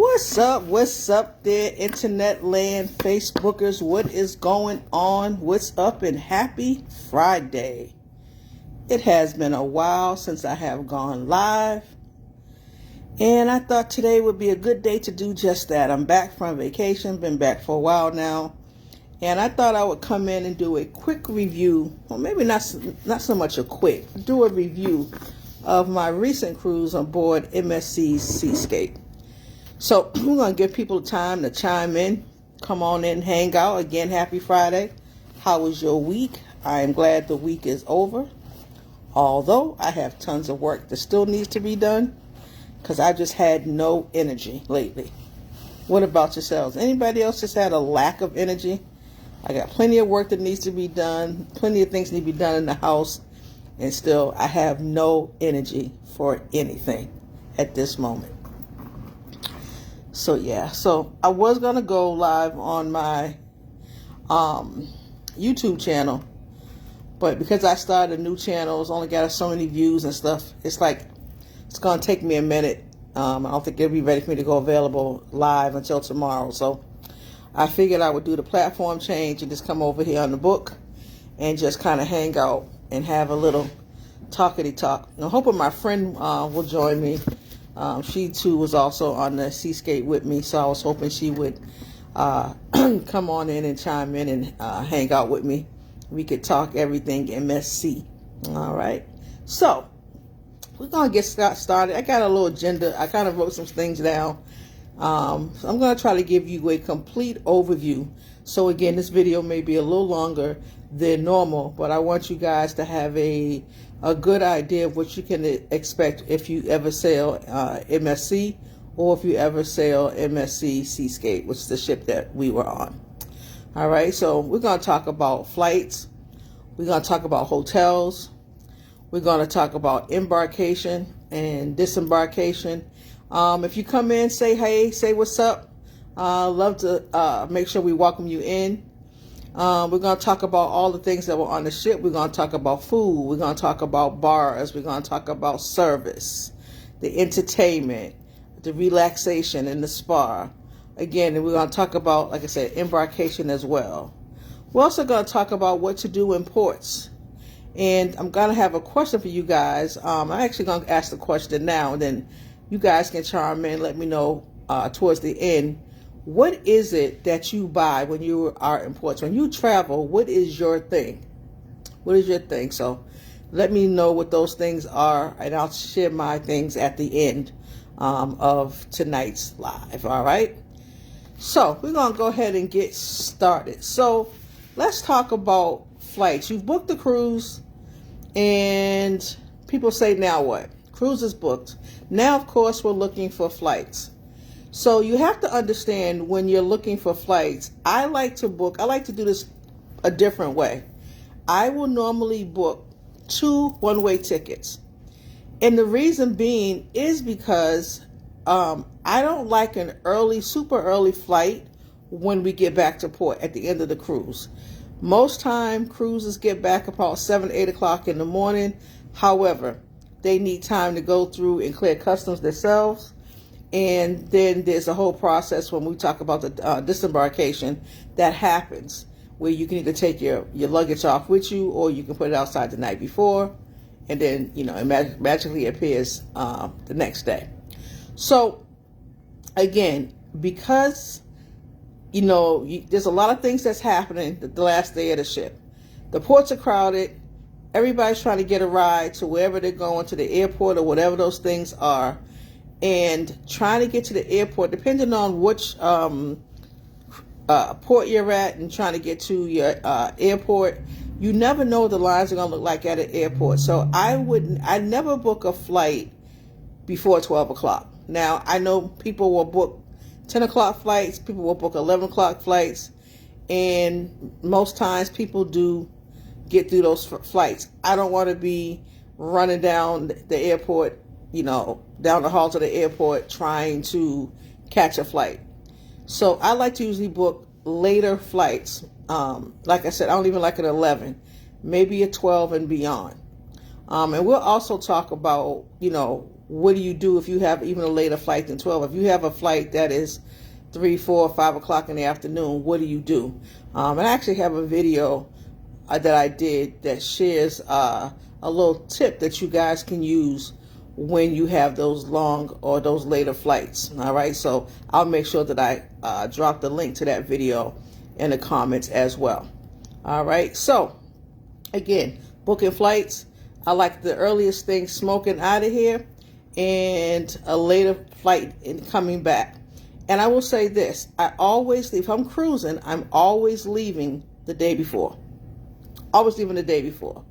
What's up there, internet land, Facebookers? What is going on? What's up, and happy Friday. It has been a while since I have gone live, and I thought today would be a good day to do just that. I'm back from vacation, been back for a while now, and I thought I would come in and do a quick review, well, maybe not so much a quick, do a review of my recent cruise on board MSC Seascape. So we're going to give people time to chime in, come on in, hang out. Again, happy Friday. How was your week? I am glad the week is over, although I have tons of work that still needs to be done because I just had no energy lately. What about yourselves? Anybody else just had a lack of energy? I got plenty of work that needs to be done, plenty of things need to be done in the house, and still I have no energy for anything at this moment. So I was going to go live on my YouTube channel, but because I started a new channel, it's only got so many views and stuff, it's going to take me a minute. I don't think it'll be ready for me to go available live until tomorrow. So I figured I would do the platform change and just come over here on the book and just kind of hang out and have a little talkity talk. I'm hoping my friend will join me. She too was also on the Seascape with me, so I was hoping she would come on in and chime in and hang out with me. We could talk everything MSC. All right, so we're gonna get started. I got a little agenda. I kind of wrote some things down. So I'm gonna try to give you a complete overview. So again, this video may be a little longer than normal, but I want you guys to have a good idea of what you can expect if you ever sail MSC, or if you ever sail MSC Seascape, which is the ship that we were on. All right, so we're going to talk about flights. We're going to talk about hotels. We're going to talk about embarkation and disembarkation. If you come in, say hey, say what's up. Love to make sure we welcome you in. We're going to talk about all the things that were on the ship. We're going to talk about food. We're going to talk about bars. We're going to talk about service, the entertainment, the relaxation, and the spa. Again, and we're going to talk about, like I said, embarkation as well. We're also going to talk about what to do in ports. And I'm going to have a question for you guys. I'm actually going to ask the question now, and then you guys can chime in, let me know towards the end. What is it that you buy when you are in ports? When you travel, what is your thing? What is your thing? So let me know what those things are, and I'll share my things at the end of tonight's live. All right? So we're going to go ahead and get started. So let's talk about flights. You've booked the cruise, and people say, now what? Cruise is booked. Now, of course, we're looking for flights. So you have to understand, when you're looking for flights, I like to do this a different way. I will normally book 2 one-way tickets. And the reason being is because I don't like an super early flight when we get back to port at the end of the cruise. Most time cruises get back about 7, 8 o'clock in the morning. However, they need time to go through and clear customs themselves. And then there's a whole process when we talk about the disembarkation that happens, where you can either take your luggage off with you, or you can put it outside the night before, and then, it magically appears the next day. So again, because, there's a lot of things that's happening the last day of the ship. The ports are crowded. Everybody's trying to get a ride to wherever they're going, to the airport or whatever those things are. And trying to get to the airport, depending on which port you're at, and trying to get to your airport, you never know what the lines are going to look like at an airport. So I never book a flight before 12 o'clock. Now, I know people will book 10 o'clock flights, people will book 11 o'clock flights, and most times people do get through those flights. I don't want to be running down the airport, down the hall to the airport trying to catch a flight. So I like to usually book later flights. Like I said, I don't even like an 11, maybe a 12 and beyond. And we'll also talk about, what do you do if you have even a later flight than 12? If you have a flight that is 3, 4, 5 o'clock in the afternoon, what do you do? And I actually have a video that I did that shares a little tip that you guys can use when you have those long or those later flights. All right, so I'll make sure that I drop the link to that video in the comments as well. All right, so again, booking flights, I like the earliest thing smoking out of here and a later flight in coming back. And I will say this, I always leave, if I'm cruising, I'm always leaving the day before. Always leaving the day before.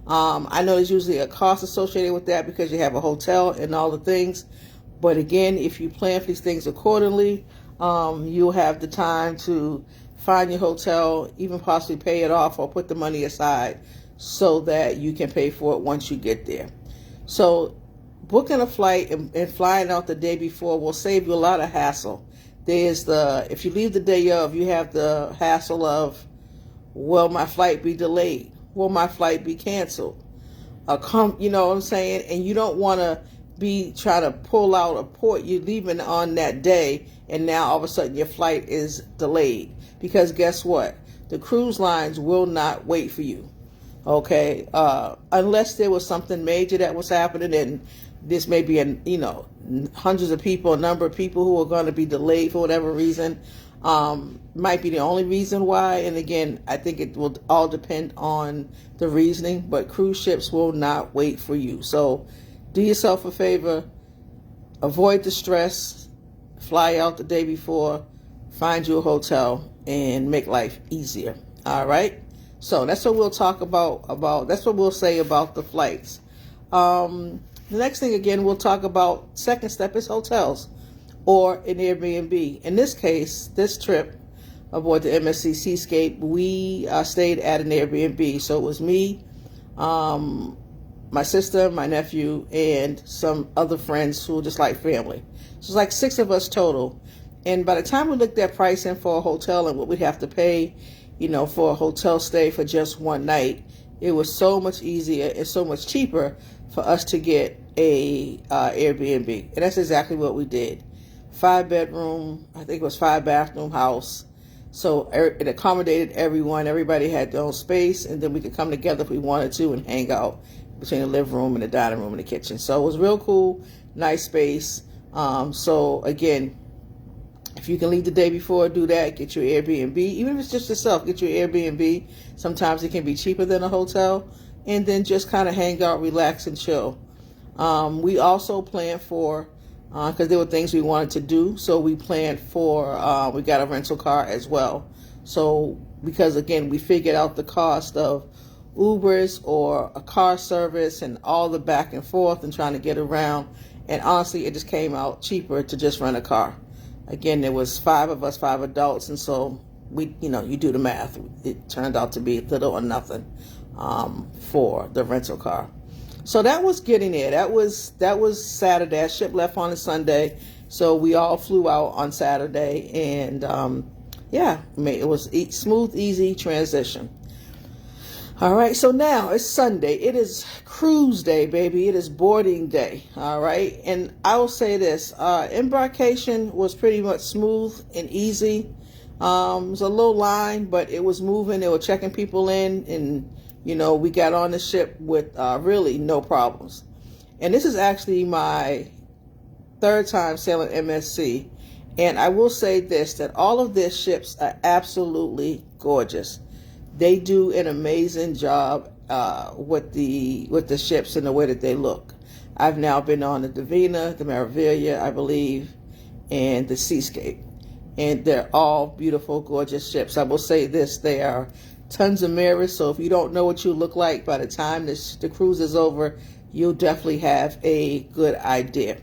I know there's usually a cost associated with that because you have a hotel and all the things. But again, if you plan for these things accordingly, you'll have the time to find your hotel, even possibly pay it off or put the money aside so that you can pay for it once you get there. So booking a flight and flying out the day before will save you a lot of hassle. If you leave the day of, you have the hassle of, will my flight be delayed? Will my flight be canceled? You know what I'm saying? And you don't want to be trying to pull out a port you're leaving on that day, and now all of a sudden your flight is delayed. Because guess what? The cruise lines will not wait for you. Okay? Unless there was something major that was happening, and this may be hundreds of people, a number of people who are going to be delayed for whatever reason. Might be the only reason why. And again, I think it will all depend on the reasoning, but cruise ships will not wait for you. So do yourself a favor, avoid the stress, fly out the day before, find you a hotel, and make life easier. All right. So that's what we'll talk about. That's what we'll say about the flights. The next thing, again, we'll talk about second step is hotels or an Airbnb. In this case, this trip aboard the MSC Seascape, we stayed at an Airbnb. So it was me, my sister, my nephew, and some other friends who were just like family. So it's like 6 of us total. And by the time we looked at pricing for a hotel and what we'd have to pay, for a hotel stay for just one night, it was so much easier and so much cheaper for us to get a Airbnb. And that's exactly what we did. 5-bedroom, I think it was 5-bathroom house. So it accommodated everyone. Everybody had their own space, and then we could come together if we wanted to and hang out between the living room and the dining room and the kitchen. So it was real cool, nice space. So again, if you can leave the day before, do that. Get your Airbnb. Even if it's just yourself, get your Airbnb. Sometimes it can be cheaper than a hotel. And then just kind of hang out, relax, and chill. We also planned for, because there were things we wanted to do, so we planned for, we got a rental car as well. So, because again, we figured out the cost of Ubers or a car service and all the back and forth and trying to get around. And honestly, it just came out cheaper to just rent a car. Again, there was 5 of us, 5 adults, and so we, you do the math. It turned out to be little or nothing for the rental car. So that was getting there. That was Saturday. Our ship left on a Sunday, so we all flew out on Saturday, and it was smooth, easy transition. All right, so now it's Sunday. It is cruise day, baby. It is boarding day. All right, and I will say this: embarkation was pretty much smooth and easy. It was a low line, but it was moving. They were checking people in, and we got on the ship with really no problems. And this is actually my 3rd time sailing MSC, and I will say this: that all of their ships are absolutely gorgeous. They do an amazing job with the ships and the way that they look. I've now been on the Divina, the Meraviglia, I believe, and the Seascape. And they're all beautiful, gorgeous ships. I will say this, they are tons of mirrors, so if you don't know what you look like by the time the cruise is over, you'll definitely have a good idea.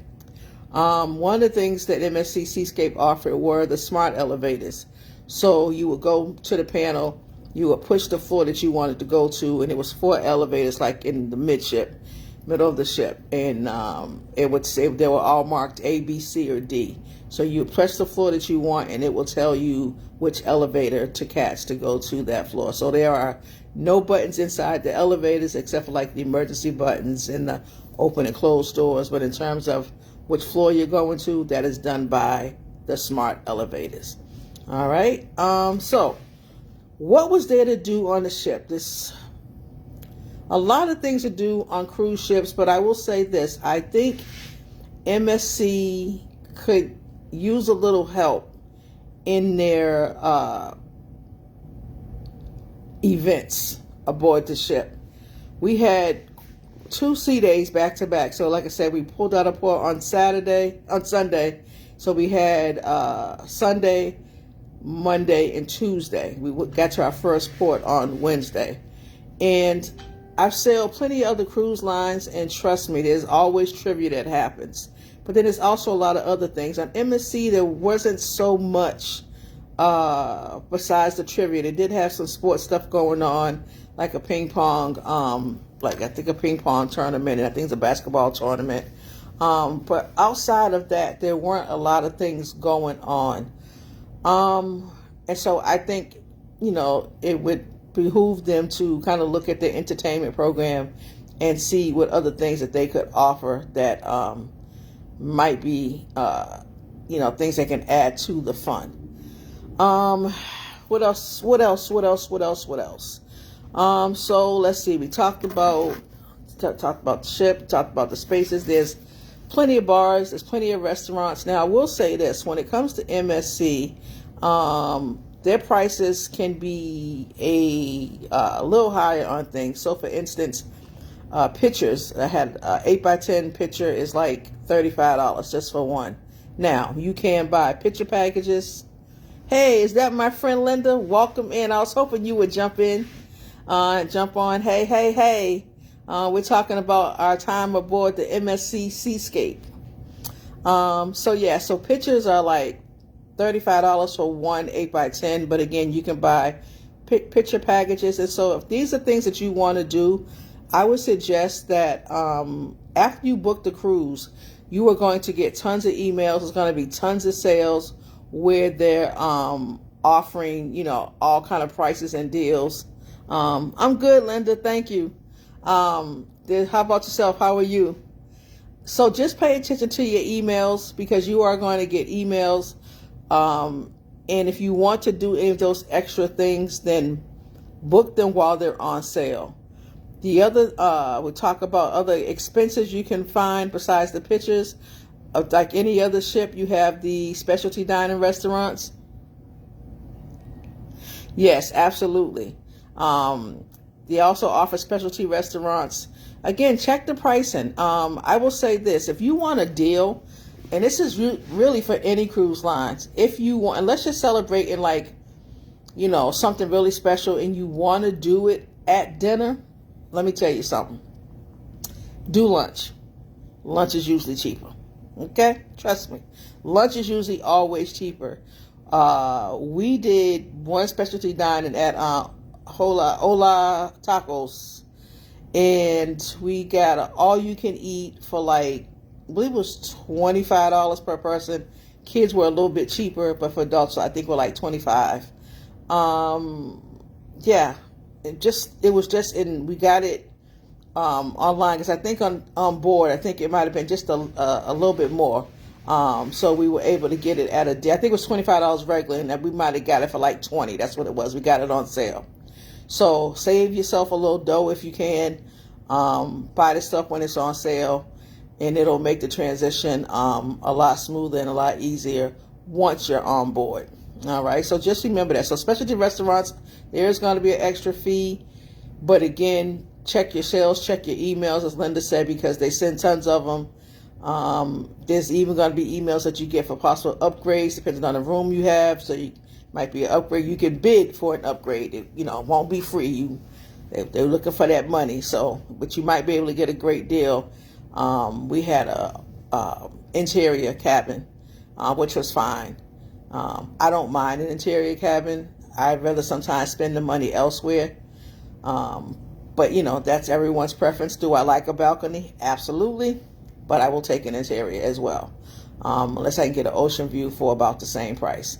One of the things that MSC Seascape offered were the smart elevators. So you would go to the panel, you would push the floor that you wanted to go to, and it was 4 elevators like in the middle of the ship, and it would say they were all marked A, B, C, or D. So you press the floor that you want, and it will tell you which elevator to catch to go to that floor. So there are no buttons inside the elevators except for like the emergency buttons and the open and close doors. But in terms of which floor you're going to, that is done by the smart elevators. All right. So what was there to do on the ship? A lot of things to do on cruise ships, but I will say this. I think MSC could use a little help in their events aboard the ship. We had 2 sea days back to back. So like I said, we pulled out a port on Sunday. So we had Sunday, Monday, and Tuesday. We got to our first port on Wednesday. And I've sailed plenty of other cruise lines, and trust me, there's always trivia that happens. But then there's also a lot of other things. On MSC, there wasn't so much besides the trivia. They did have some sports stuff going on, like a ping pong, a ping pong tournament, and I think it's a basketball tournament. But outside of that, there weren't a lot of things going on. And so I think, it would behoove them to kind of look at their entertainment program and see what other things that they could offer that might be, things that can add to the fun. What else? So let's see. We talked about the ship, talked about the spaces. There's plenty of bars. There's plenty of restaurants. Now, I will say this. When it comes to MSC, their prices can be a little higher on things. So, for instance, pictures. I had 8x10 picture is like $35 just for one. Now, you can buy picture packages. Hey, is that my friend Linda? Welcome in. I was hoping you would jump on. Hey. We're talking about our time aboard the MSC Seascape. So pictures are like $35 for one 8x10, but again, you can buy picture packages. And so if these are things that you want to do, I would suggest that after you book the cruise, you are going to get tons of emails. There's going to be tons of sales where they're offering, all kind of prices and deals. I'm good, Linda. Thank you. How about yourself? How are you? So just pay attention to your emails, because you are going to get emails. And if you want to do any of those extra things, then book them while they're on sale. The other, we'll talk about other expenses you can find besides the pictures. Like any other ship, you have the specialty dining restaurants. Yes, absolutely. They also offer specialty restaurants. Again, check the pricing. I will say this. If you want a deal, and this is really for any cruise lines, if you want, unless you're celebrating something really special and you want to do it at dinner, let me tell you something. Do lunch. Lunch is usually cheaper. Okay? Trust me. Lunch is usually always cheaper. We did one specialty dining at Hola Tacos, and we got an all-you-can-eat for I believe it was $25 per person. Kids were a little bit cheaper, but for adults, I think we're like $25. We got it online, because I think on board, I think it might have been just a little bit more. So we were able to get it at I think it was $25 regular, and we might have got it for like $20. That's what it was. We got it on sale. So save yourself a little dough if you can. Buy the stuff when it's on sale, and it'll make the transition a lot smoother and a lot easier once you're on board. All right, so just remember that. So specialty restaurants, there's going to be an extra fee, but again, check your sales, check your emails, as Linda said, because they send tons of them. There's even going to be emails that you get for possible upgrades depending on the room you have. So you might be an upgrade. You can bid for an upgrade. It won't be free. They're looking for that money. So, but you might be able to get a great deal. We had a interior cabin, which was fine. I don't mind an interior cabin. I'd rather sometimes spend the money elsewhere. But that's everyone's preference. Do I like a balcony? Absolutely. But I will take an interior as well. Unless I can get an ocean view for about the same price.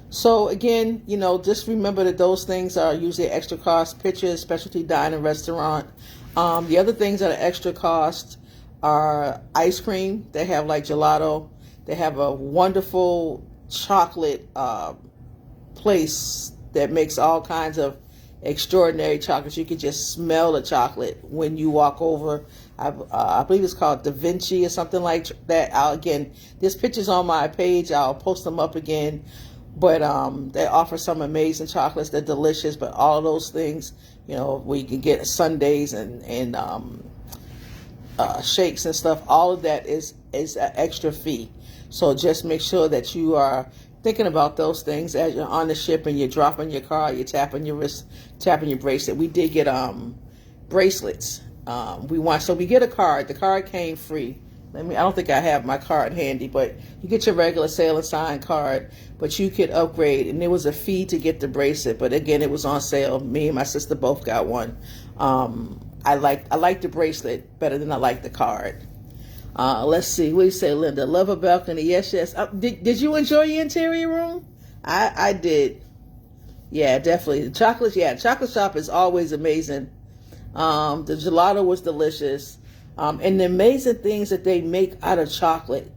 So again, just remember that those things are usually extra cost. Pictures, specialty dining restaurant. The other things that are extra cost are ice cream. They have like gelato. They have a wonderful chocolate place that makes all kinds of extraordinary chocolates. You can just smell the chocolate when you walk over. I believe it's called Da Vinci or something like that. Again, there's pictures on my page. I'll post them up again. But they offer some amazing chocolates. They're delicious. But all of those things, you know, where you can get sundaes and shakes and stuff, all of that is an extra fee. So just make sure that you are thinking about those things as you're on the ship and you're dropping your card, you're tapping your wrist, tapping your bracelet. We did get bracelets. We get a card. The card came free. I don't think I have my card handy, but you get your regular Sail and Sign card, but you could upgrade, and there was a fee to get the bracelet. But again, it was on sale. Me and my sister both got one. I like the bracelet better than I like the card. Let's see. What do you say, Linda? Love a balcony. Yes, yes. Did you enjoy your interior room? I did. Yeah, definitely. The chocolate, chocolate shop is always amazing. The gelato was delicious. And the amazing things that they make out of chocolate.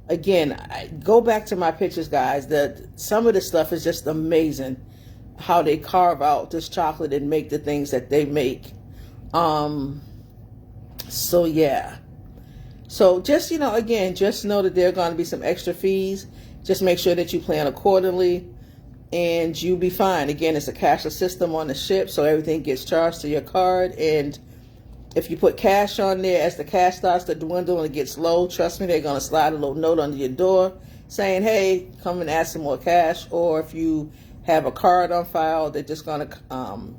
Again, go back to my pictures, guys. Some of the stuff is just amazing. How they carve out this chocolate and make the things that they make. So yeah. So just, again, just know that there are going to be some extra fees. Just make sure that you plan accordingly and you'll be fine. Again, it's a cashless system on the ship, so everything gets charged to your card. And if you put cash on there, as the cash starts to dwindle and it gets low, trust me, they're going to slide a little note under your door saying, hey, come and add some more cash. Or if you have a card on file, they're just going to count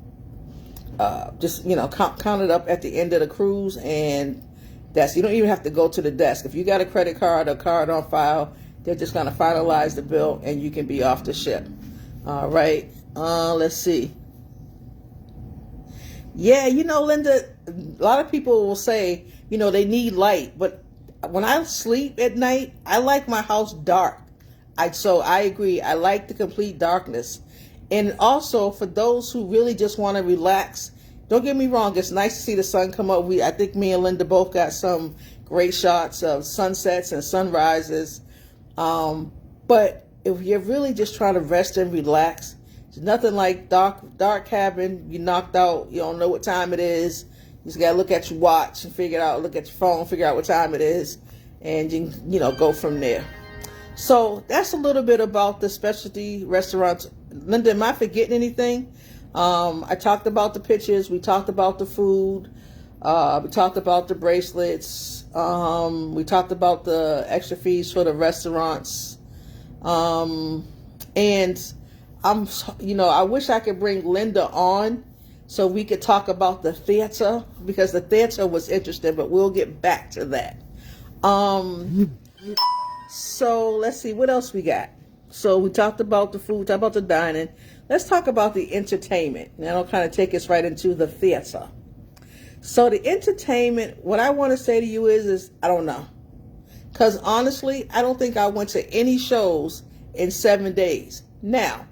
it up at the end of the cruise, and you don't even have to go to the desk. If you got a credit card or card on file, they're just going to finalize the bill and you can be off the ship. All right. Let's see. Yeah, Linda, a lot of people will say, they need light. But when I sleep at night, I like my house dark. So I agree. I like the complete darkness. And also for those who really just want to relax, don't get me wrong, it's nice to see the sun come up. I think me and Linda both got some great shots of sunsets and sunrises. But if you're really just trying to rest and relax, there's nothing like dark cabin. You knocked out, you don't know what time it is. You just got to look at your watch and look at your phone, figure out what time it is, and you go from there. So that's a little bit about the specialty restaurants. Linda, am I forgetting anything? I talked about the pictures. We talked about the food. We talked about the bracelets. We talked about the extra fees for the restaurants. And I wish I could bring Linda on so we could talk about the theater, because the theater was interesting, but we'll get back to that. So let's see what else we got. So we talked about the food, talked about the dining. Let's talk about the entertainment. And that'll kind of take us right into the theater. So the entertainment, what I want to say to you is I don't know. Because honestly, I don't think I went to any shows in 7 days. Now,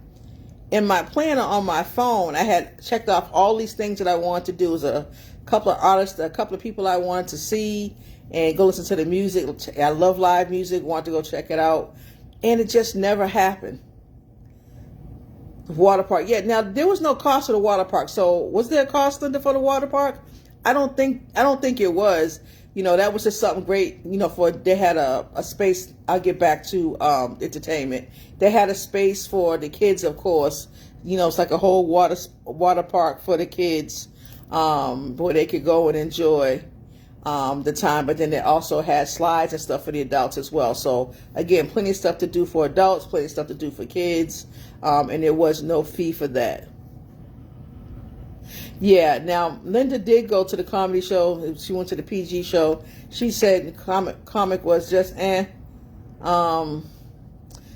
in my planner on my phone, I had checked off all these things that I wanted to do. It was a couple of artists, a couple of people I wanted to see and go listen to the music. I love live music, wanted to go check it out. And it just never happened. Water park. Yeah, now there was no cost for the water park. So was there a cost, Linda, for the water park? I don't think it was. That was just something great, they had a space. I'll get back to entertainment. They had a space for the kids, of course. It's like a whole water park for the kids, where they could go and enjoy the time. But then they also had slides and stuff for the adults as well. So again, plenty of stuff to do for adults, plenty of stuff to do for kids, and there was no fee for that. Yeah, now Linda did go to the comedy show. She went to the PG show. She said comic was just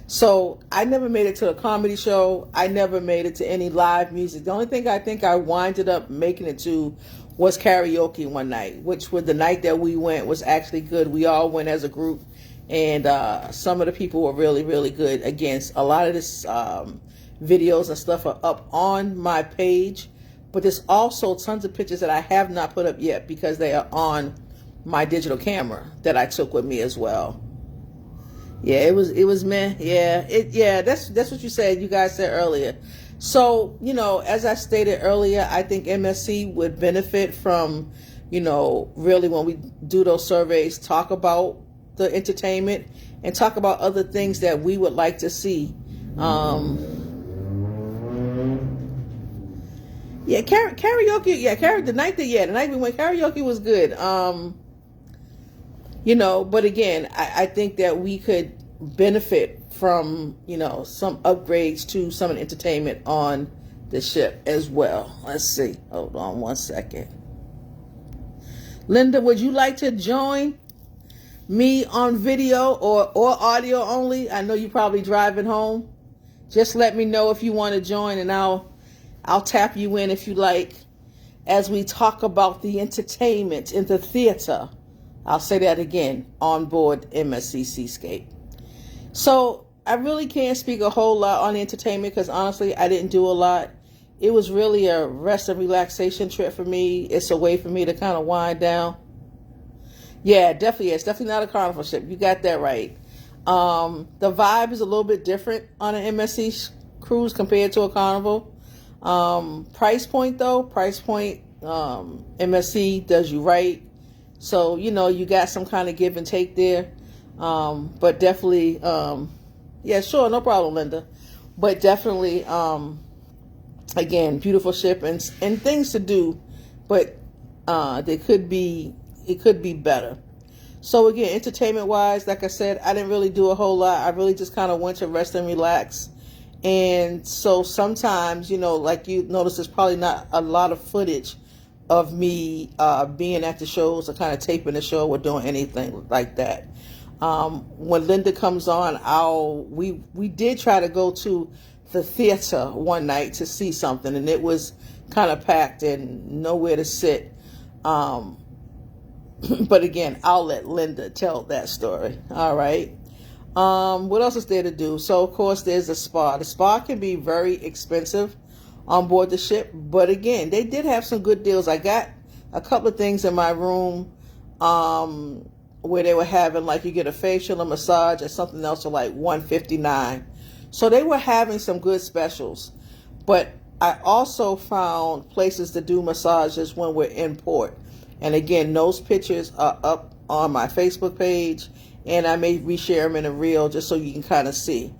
So I never made it to a comedy show. I never made it to any live music. The only thing I think I winded up making it to was karaoke one night, which was the night that we went was actually good. We all went as a group, and some of the people were really, really good. Again, a lot of this videos and stuff are up on my page. But there's also tons of pictures that I have not put up yet because they are on my digital camera that I took with me as well. Yeah, it was meh. Yeah, that's what you said. You guys said earlier. So as I stated earlier, I think MSC would benefit from, really when we do those surveys, talk about the entertainment and talk about other things that we would like to see. Um, yeah, karaoke. Yeah, the night we went karaoke was good. But again, I think that we could benefit from, some upgrades to some entertainment on the ship as well. Let's see. Hold on one second. Linda, would you like to join me on video or audio only? I know you're probably driving home. Just let me know if you want to join, and I'll tap you in if you like, as we talk about the entertainment in the theater. I'll say that again, on board MSC Seascape. So I really can't speak a whole lot on entertainment because honestly, I didn't do a lot. It was really a rest and relaxation trip for me. It's a way for me to kind of wind down. Yeah, definitely. It's definitely not a carnival ship. You got that right. The vibe is a little bit different on an MSC cruise compared to a carnival. Price point though, MSC does you right. So, you got some kind of give and take there. But definitely, yeah, sure, no problem, Linda. But definitely, again, beautiful ship and things to do, but it could be better. So again, entertainment wise, like I said, I didn't really do a whole lot. I really just kind of went to rest and relax. And so sometimes, like you notice, there's probably not a lot of footage of me being at the shows or kind of taping the show or doing anything like that. When Linda comes on, we did try to go to the theater one night to see something, and it was kind of packed and nowhere to sit. But again, I'll let Linda tell that story. All right. What else is there to do? So, of course, there's a spa. The spa can be very expensive on board the ship, but again, they did have some good deals. I got a couple of things in my room where they were having, like, you get a facial, a massage, and something else for like $159. So they were having some good specials. But I also found places to do massages when we're in port. And again, those pictures are up on my Facebook page, and I may reshare them in a reel just so you can kind of see.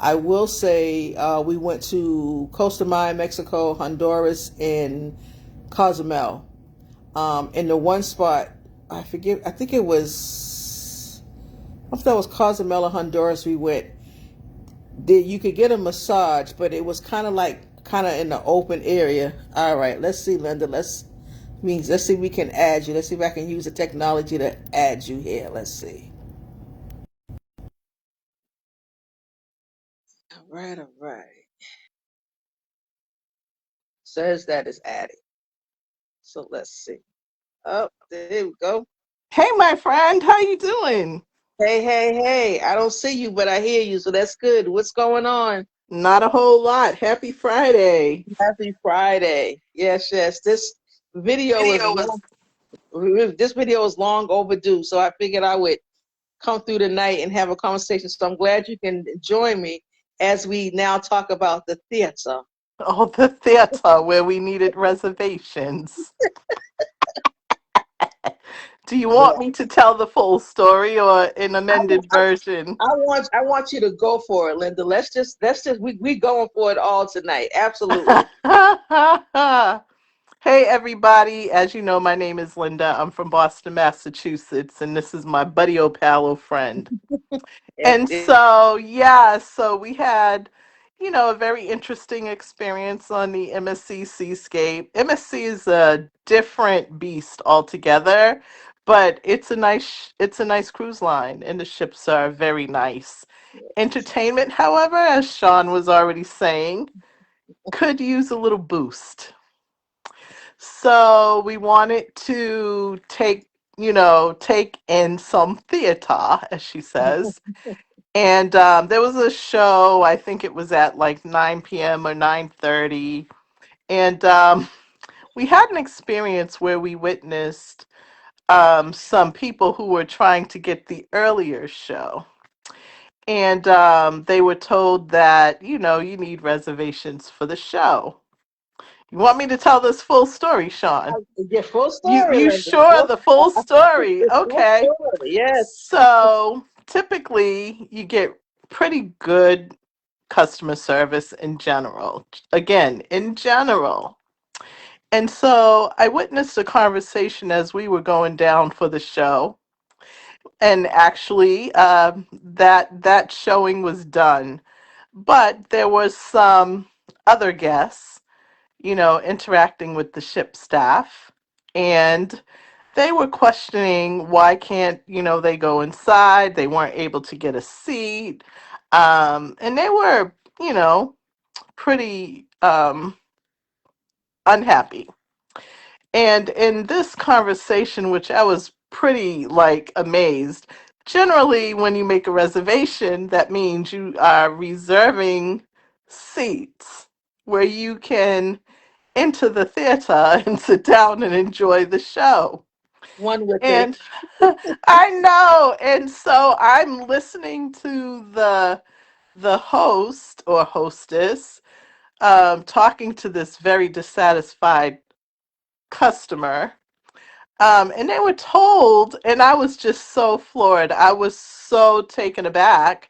I will say we went to Costa Maya, Mexico, Honduras, and Cozumel. In the one spot, I forget, I think it was, I don't know if that was Cozumel or Honduras we went. You could get a massage, but it was kind of in the open area. All right, let's see, Linda. Let's see if we can add you. Let's see if I can use the technology to add you here. Let's see. All right, all right. Says that is added. So let's see. Oh, there we go. Hey, my friend, how you doing? Hey, hey, hey. I don't see you, but I hear you, so that's good. What's going on? Not a whole lot. Happy Friday. Happy Friday. Yes, yes. Video is Video long, was this video is long overdue, so I figured I would come through tonight and have a conversation. So I'm glad you can join me as we now talk about the theater. oh the theater where we needed reservations. Do you But want me to tell the full story or an I, amended I, version? I want you to go for it, Linda. Let's just we going for it all tonight. Absolutely. Hey, everybody. As you know, my name is Linda. I'm from Boston, Massachusetts, and this is my buddy Opalo friend. It, And it, so, yeah, so we had, a very interesting experience on the MSC Seascape. MSC is a different beast altogether, but it's a nice cruise line, and the ships are very nice. Entertainment, however, as Sean was already saying, could use a little boost. So we wanted to take in some theater, as she says. And there was a show, I think it was at like 9 p.m. or 9:30. And we had an experience where we witnessed some people who were trying to get the earlier show. And they were told that, you need reservations for the show. You want me to tell this full story, Sean? Yeah, full You story, you Linda. sure the full story? Full Okay. story. Yes. So typically you get pretty good customer service in general. Again, in general. And so I witnessed a conversation as we were going down for the show, and actually, that showing was done, but there was some other guests, interacting with the ship staff, and they were questioning why can't they go inside. They weren't able to get a seat, and they were pretty unhappy. And in this conversation, which I was pretty like amazed, generally when you make a reservation, that means you are reserving seats where you can enter the theater and sit down and enjoy the show. One would think. And I know. And so I'm listening to the host or hostess talking to this very dissatisfied customer. And they were told, and I was just so floored. I was so taken aback.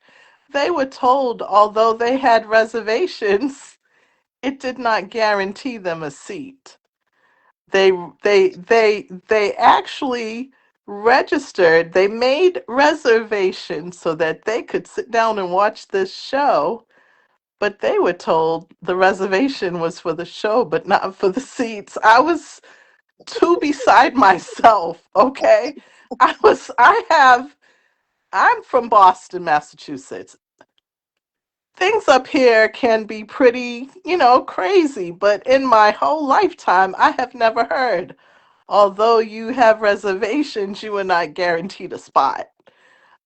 They were told, although they had reservations, it did not guarantee them a seat. They actually registered, they made reservations so that they could sit down and watch this show, but they were told the reservation was for the show, but not for the seats. I was too beside myself, okay? I'm from Boston, Massachusetts. Things up here can be pretty, crazy, but in my whole lifetime, I have never heard, although you have reservations, you are not guaranteed a spot.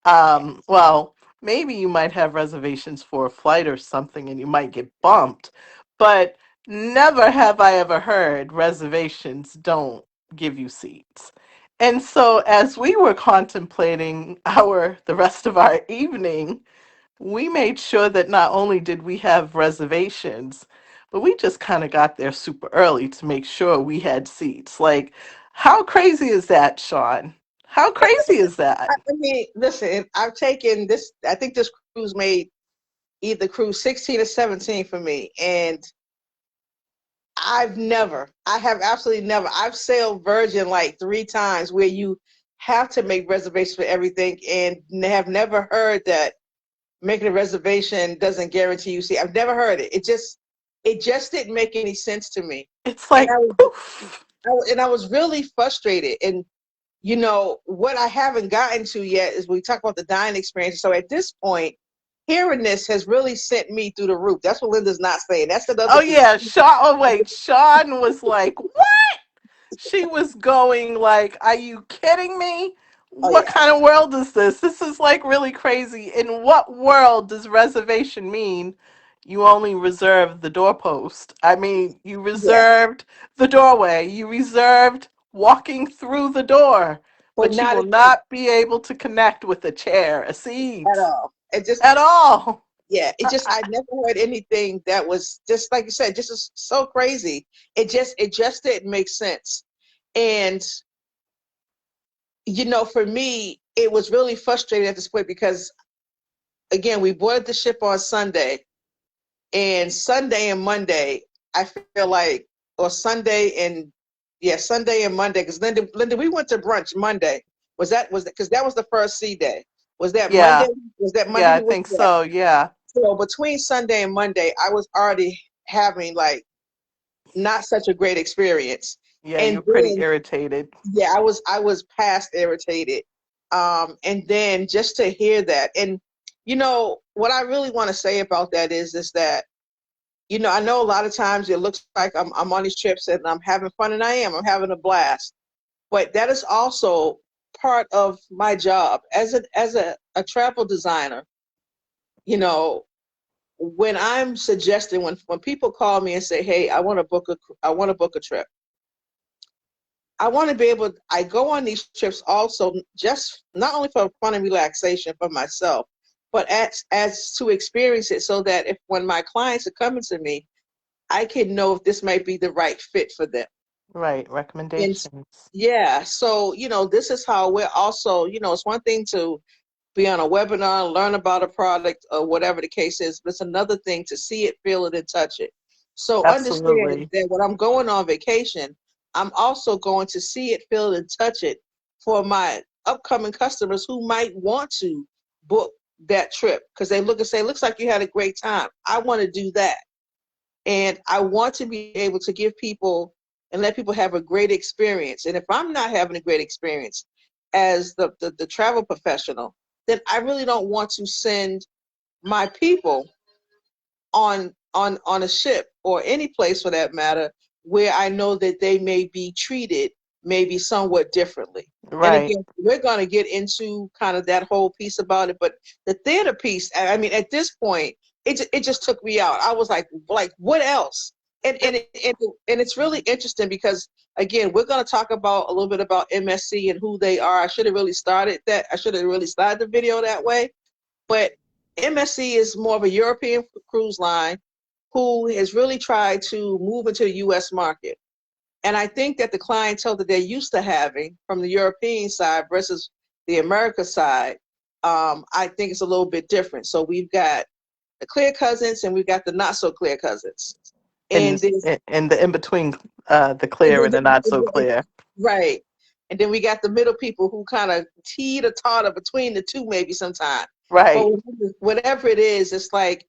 Well, maybe you might have reservations for a flight or something and you might get bumped, but never have I ever heard reservations don't give you seats. And so as we were contemplating the rest of our evening, we made sure that not only did we have reservations, but we just kind of got there super early to make sure we had seats. Like, how crazy is that, Sean? How crazy is that? I mean, listen, I've taken this, I think this cruise made either cruise 16 or 17 for me. And I have absolutely never, I've sailed Virgin like 3 times where you have to make reservations for everything and have never heard that making a reservation doesn't guarantee you see. I've never heard it. It just didn't make any sense to me. It's And like poof. I was really frustrated. And what I haven't gotten to yet is we talk about the dining experience. So at this point, hearing this has really sent me through the roof. That's what Linda's not saying. That's another Oh thing. yeah, Sean. Oh wait, Sean was like, "What?" She was going like, "Are you kidding me? Oh What yeah. kind of world is this? This is like really crazy. In what world does reservation mean? You only reserved the doorpost. I mean, you Yeah. reserved the doorway. You reserved walking through the door, But but you not will a seat not be able to connect with a chair, a at seat all. It just at all." yeah, I never heard anything that was just like you said, just so crazy. It just didn't make sense. And for me, it was really frustrating at this point because again, we boarded the ship on Sunday, and Sunday and Monday, I feel like, or Sunday and yeah, Sunday and Monday, because Linda, we went to brunch Monday. Was that because that was the first sea day? Was that Monday? Yeah, Was that Monday yeah, I we went? think Yeah. so. Yeah, So between Sunday and Monday, I was already having like not such a great experience. yeah, And you're pretty then irritated. yeah, I was past irritated. And then just to hear that, and what I really want to say about that is that I know a lot of times it looks like I'm on these trips and I'm having fun, and I'm having a blast. But that is also part of my job as a travel designer. You know, when I'm suggesting when people call me and say, "Hey, I want to book a trip," I want to be able. I go on these trips also, just not only for fun and relaxation for myself, but as to experience it, so that if when my clients are coming to me, I can know if this might be the right fit for them. Right, And recommendations. yeah, so this is how we're also, it's one thing to be on a webinar, learn about a product or whatever the case is, but it's another thing to see it, feel it, and touch it. So understand Absolutely. that when I'm going on vacation, I'm also going to see it, feel it, and touch it for my upcoming customers who might want to book that trip because they look and say, looks like you had a great time. I want to do that. And I want to be able to give people and let people have a great experience. And if I'm not having a great experience as the travel professional, then I really don't want to send my people on a ship or any place for that matter where I know that they may be treated maybe somewhat differently. And Right. again, we're going to get into kind of that whole piece about it, but the theater piece, I mean, at this point, it just took me out. I was like what else? And it's really interesting because again, we're going to talk about a little bit about MSC and who they are. I should have really started that. I should have really started the video that way, but MSC is more of a European cruise line who has really tried to move into the US market. And I think that the clientele that they're used to having from the European side versus the America side, I think it's a little bit different. So we've got the clear cousins and we've got the not so clear cousins. In And there's in the in between the and clear then and the not so clear. right. And then we got the middle people who kind of teeter totter between the two maybe sometimes. But Right. whatever it is, it's like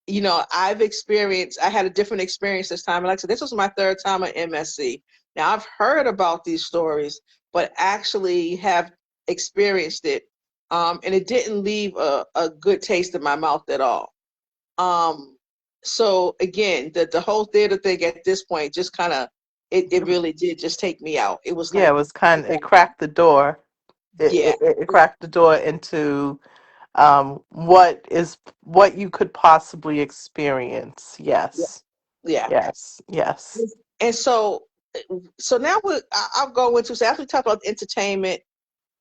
I had a different experience this time. And like I said, this was my third time at MSC. Now I've heard about these stories, but actually have experienced it. And it didn't leave a good taste in my mouth at all. Um, so again, the whole theater thing at this point just kind of, it really did just take me out. It was Yeah, it like, was it cracked the door. yeah, It cracked the door into what you could possibly experience. yeah, Yes. yeah. Yes. Yes. And so now I'll go into, so after we talk about entertainment,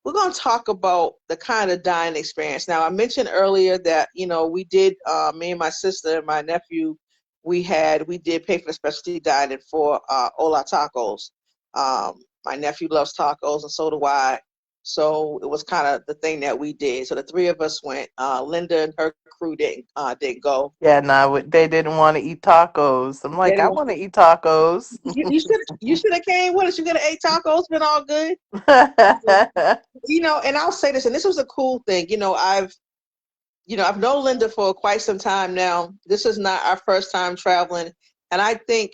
we're going to talk about the kind of dining experience. Now, I mentioned earlier that, we did, me and my sister and my nephew, we did pay for the specialty dining for Ola Tacos. My nephew loves tacos and so do I. So it was kind of the thing that we did. So the three of us went. Linda and her crew didn't go. Yeah, no, they didn't want to eat tacos. I'm They like, I didn't, want to eat tacos. you should have came with us. You could have ate tacos, been all good. And I'll say this, and this was a cool thing. I've known Linda for quite some time now. This is not our first time traveling, and I think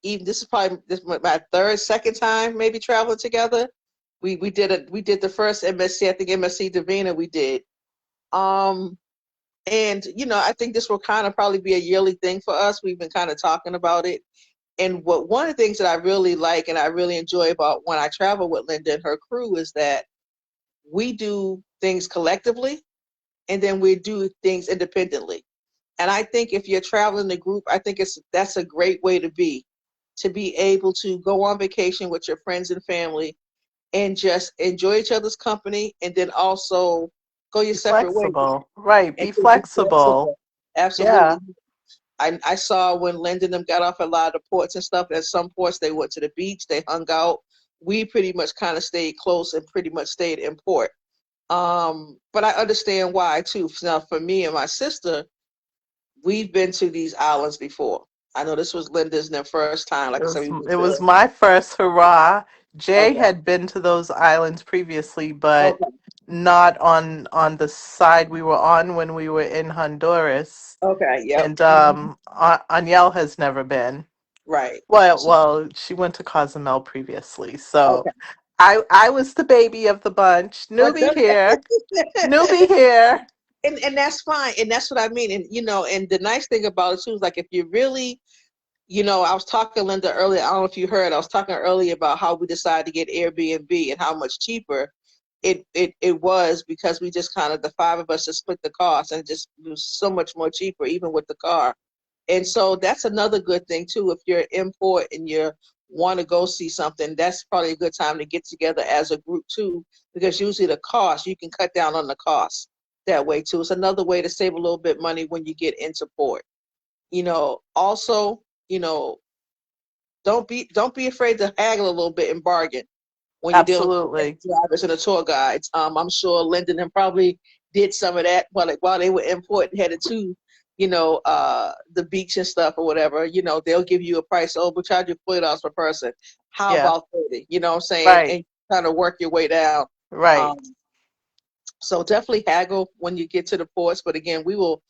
even this is probably my second time maybe traveling together. We did the first MSC, I think MSC Davina we did. Um, and I think this will kind of probably be a yearly thing for us. We've been kind of talking about it. And one of the things that I really like and I really enjoy about when I travel with Linda and her crew is that we do things collectively and then we do things independently. And I think if you're traveling in a group, I think that's a great way to be able to go on vacation with your friends and family and just enjoy each other's company and then also go your Be separate ways flexible. Right. and Be to be flexible. flexible. Absolutely. Yeah. I saw when Linda and them got off at a lot of ports and stuff. At some ports, they went to the beach, they hung out. We pretty much kind of stayed close and pretty much stayed in port. But I understand why too. Now, for me and my sister, we've been to these islands before. I know this was Linda's and their first time. Like I said, we went It to. was my first hurrah. Jay Okay, had been to those islands previously, but okay, not on the side we were on when we were in Honduras. okay. Yep. And Mhm. Aniel has never been. Right. So, Well, she went to Cozumel previously. So okay. I was the baby of the bunch. But Newbie here. Newbie here. and that's fine, and that's what I mean. And and the nice thing about it too is like if you really, I was talking to Linda earlier. I don't know if you heard. I was talking earlier about how we decided to get Airbnb and how much cheaper it was because we just kind of the five of us just split the cost and it was so much more cheaper even with the car. And so that's another good thing too. If you're in port and you're want to go see something, that's probably a good time to get together as a group too, because usually the cost, you can cut down on the cost that way too. It's another way to save a little bit money when you get into port. Also, don't be afraid to haggle a little bit and bargain when you're dealing with Absolutely. drivers and the tour guides. I'm sure Lyndon and probably did some of that while they were in port and headed to, the beach and stuff or whatever. They'll give you a price. Oh, we'll charge you $40 per person. How Yeah. about 30? You know what I'm saying? Right. And kind of work your way down. Um, Right. so definitely haggle when you get to the ports. But again, we will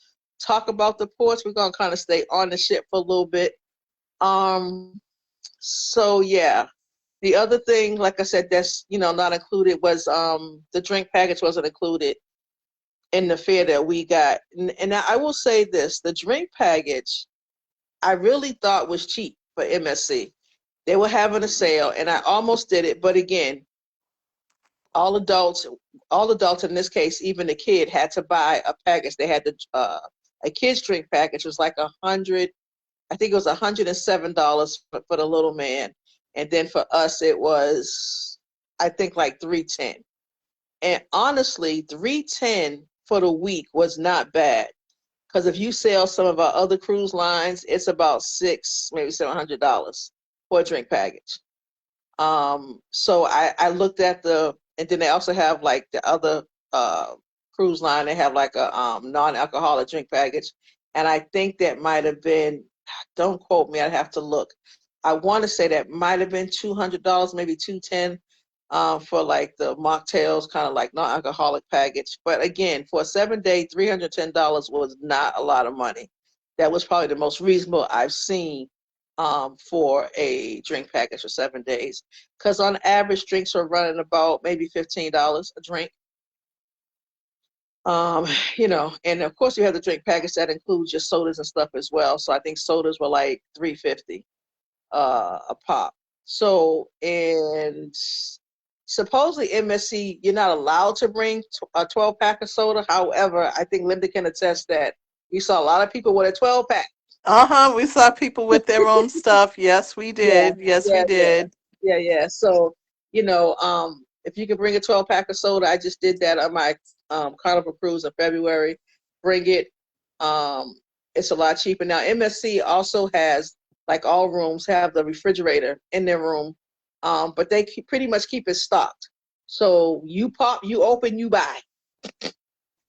talk about the ports. We're gonna kind of stay on the ship for a little bit. So yeah, the other thing, like I said, that's not included was the drink package wasn't included in the fare that we got. And I will say this, the drink package I really thought was cheap for MSC. They were having a sale and I almost did it, but again, all adults, all adults in this case, even the kid had to buy a package. They had a kid's drink package was like 100. I think it was $107 for the little man, and then for us it was, I think, like 310. And honestly, 310 for the week was not bad, because if you sail some of our other cruise lines, it's about six, maybe $700 for a drink package. So I looked at and then they also have like the other cruise line. They have like a non-alcoholic drink package, and I think that might have been. Don't quote me. I'd have to look. I want to say that might have been $200, maybe 210, for like the mocktails, kind of like non-alcoholic package. But again, for a 7-day, $310 was not a lot of money. That was probably the most reasonable I've seen for a drink package for 7 days. Because on average, drinks are running about maybe $15 a drink. Um, and of course you have the drink package that includes your sodas and stuff as well. So I think sodas were like 350 a pop. So, and supposedly MSC, you're not allowed to bring a 12-pack of soda. However, I think Linda can attest that we saw a lot of people with a 12-pack. Uh-huh. We saw people with their own stuff. Yes, we Yeah, did. Yes, we yeah, yeah, did. yeah. So, if you can bring a 12-pack of soda, I just did that on my Carnival cruise in February. Bring it. Um, it's a lot cheaper now. MSC also has, like all rooms, have the refrigerator in their room, but they pretty much keep it stocked. So you pop, you open, you buy.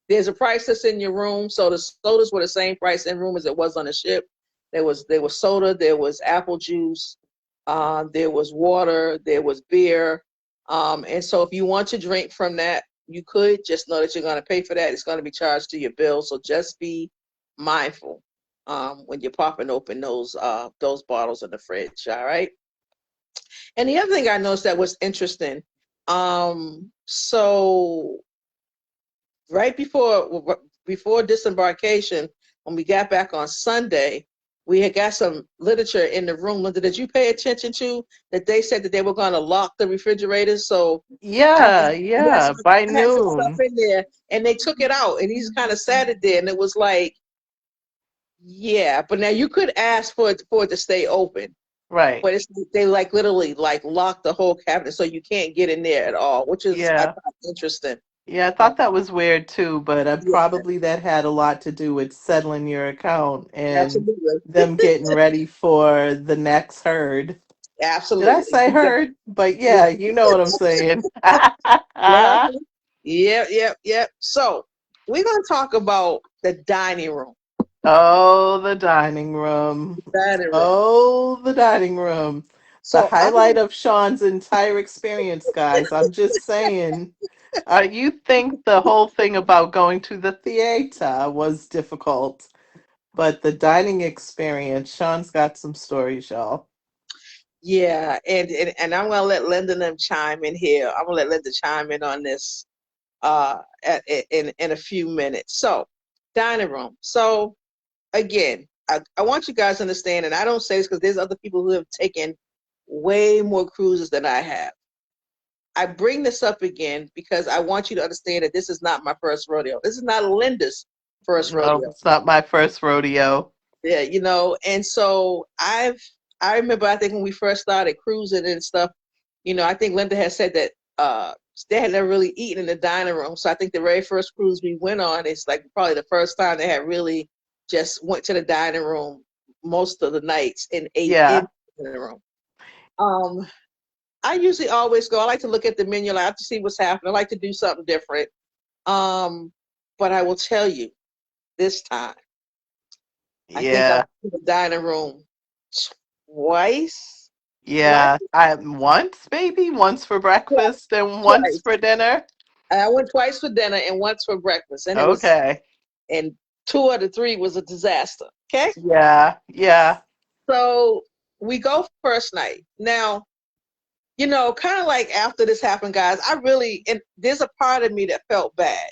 There's a price that's in your room. So the sodas were the same price in room as it was on the ship. There was soda, there was apple juice, there was water, there was beer. And so if you want to drink from that, you could. Just know that you're going to pay for that. It's going to be charged to your bill. So just be mindful when you're popping open those bottles in the fridge. All right. And the other thing I noticed that was interesting. So right before disembarkation, when we got back on Sunday, we had got some literature in the room. Linda, did you pay attention to that? They said that they were going to lock the refrigerators. So I Yeah, had, yes, yeah, by I had some stuff noon. in there, and they took it out, and he's kind of sat it there, and it was like, yeah. But now you could ask for it to stay open, Right. but they like literally like lock the whole cabinet, so you can't get in there at all, which is I Yeah. thought interesting. Yeah, I Uh, thought that was weird too, but yeah, probably that had a lot to do with settling your account and absolutely. them getting ready for the next herd. Did I Absolutely. say herd? But Yeah. yeah, you know what I'm saying. Uh-huh. Yep, yep, yep. So we're gonna talk about the dining room. Oh, the dining room. Dining room. Oh, the dining room. The So I'm highlight of Sean's entire experience, guys. I'm just saying. You think the whole thing about going to the theater was difficult, but the dining experience, Sean's got some stories, y'all. yeah, and I'm gonna let Linda and them chime in here. I'm gonna let Linda chime in on this in a few minutes. So dining room. So again, I want you guys to understand, and I don't say this because there's other people who have taken way more cruises than I have. I bring this up again because I want you to understand that this is not my first rodeo. This is not Linda's first No, rodeo. it's not my first rodeo. Yeah, and so I remember, I think when we first started cruising and stuff, I think Linda had said that they had never really eaten in the dining room. So I think the very first cruise we went on, it's like probably the first time they had really just went to the dining room most of the nights and ate in Yeah. the dining room. Um, I usually always go. I like to look at the menu. I like to see what's happening. I like to do something different. Um, but I will tell you, this time, I think I Yeah. went to the dining room twice. Twice, Yeah. I once, maybe once for breakfast and once twice. for dinner. I went twice for dinner and once for breakfast, Okay. and two of the three was a disaster. Okay, Yeah. Yeah. so we go first night. Now, kind of like after this happened, guys, and there's a part of me that felt bad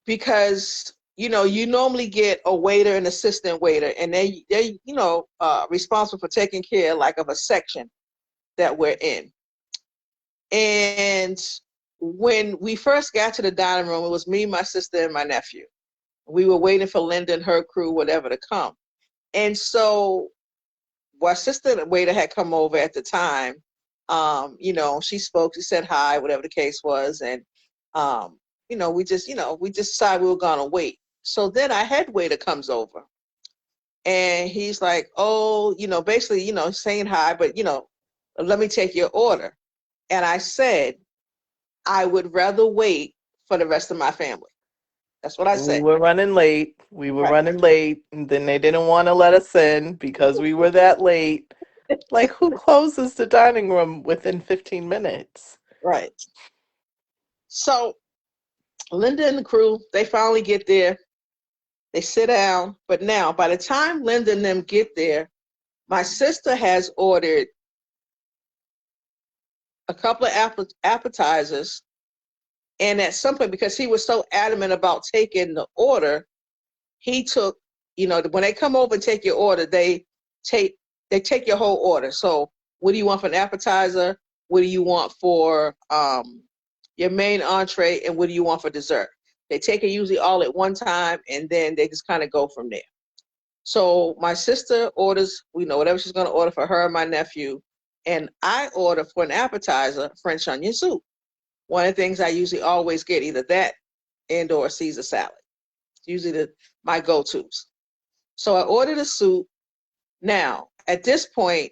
because you normally get a waiter and assistant waiter, and they responsible for taking care like of a section that we're in. And when we first got to the dining room, it was me, my sister, and my nephew. We were waiting for Linda and her crew, whatever, to come. And so, our sister and the waiter had come over at the time. She spoke, she said hi, whatever the case was, and we just decided we were gonna wait. So then our head waiter comes over, and he's like, "Oh, basically, saying hi, but let me take your order." And I said, I would rather wait for the rest of my family. That's what I We said. were running late. We were Right, running late, and then they didn't want to let us in because we were that late. Like, who closes the dining room within 15 minutes? right. So Linda and the crew, they finally get there. They sit down. But now, by the time Linda and them get there, my sister has ordered a couple of appetizers. And at some point, because he was so adamant about taking the order, he took, when they come over and take your order, take they take your whole order. So what do you want for an appetizer? What do you want for your main entree? And what do you want for dessert? They take it usually all at one time, and then they just kind of go from there. So my sister orders, whatever she's going to order for her and my nephew, and I order for an appetizer French onion soup. One of the things I usually always get, either that and or Caesar salad. It's usually my go-tos. So I ordered a soup. Now, at this point,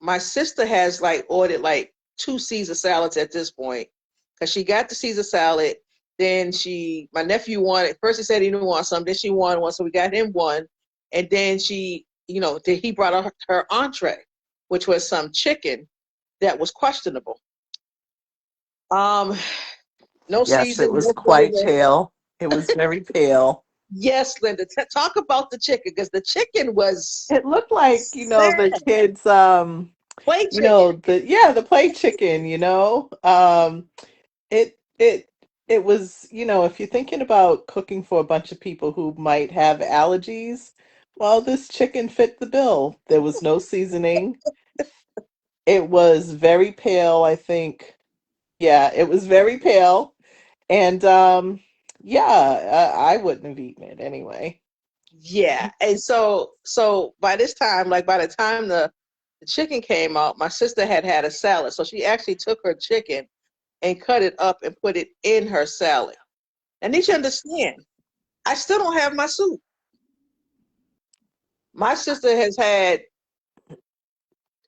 my sister has like ordered like two Caesar salads at this point, because she got the Caesar salad. Then my nephew wanted, first he said he didn't want some, then she wanted one, so we got him one. And then he brought her entree, which was some chicken that was questionable. Um, no Yes, it season, was no quite flavor. pale. It was very pale. Yes, Linda, talk about the chicken, because the chicken was It looked like, the sad. kids Play chicken. the play chicken. It was, if you're thinking about cooking for a bunch of people who might have allergies, well, this chicken fit the bill. There was no seasoning. It was very pale, I think. Yeah, it was very pale. And yeah, I wouldn't have eaten it anyway. Yeah. And so by this time, like by the time the chicken came out, my sister had had a salad. So she actually took her chicken and cut it up and put it in her salad. And need you understand, I still don't have my soup. My sister has had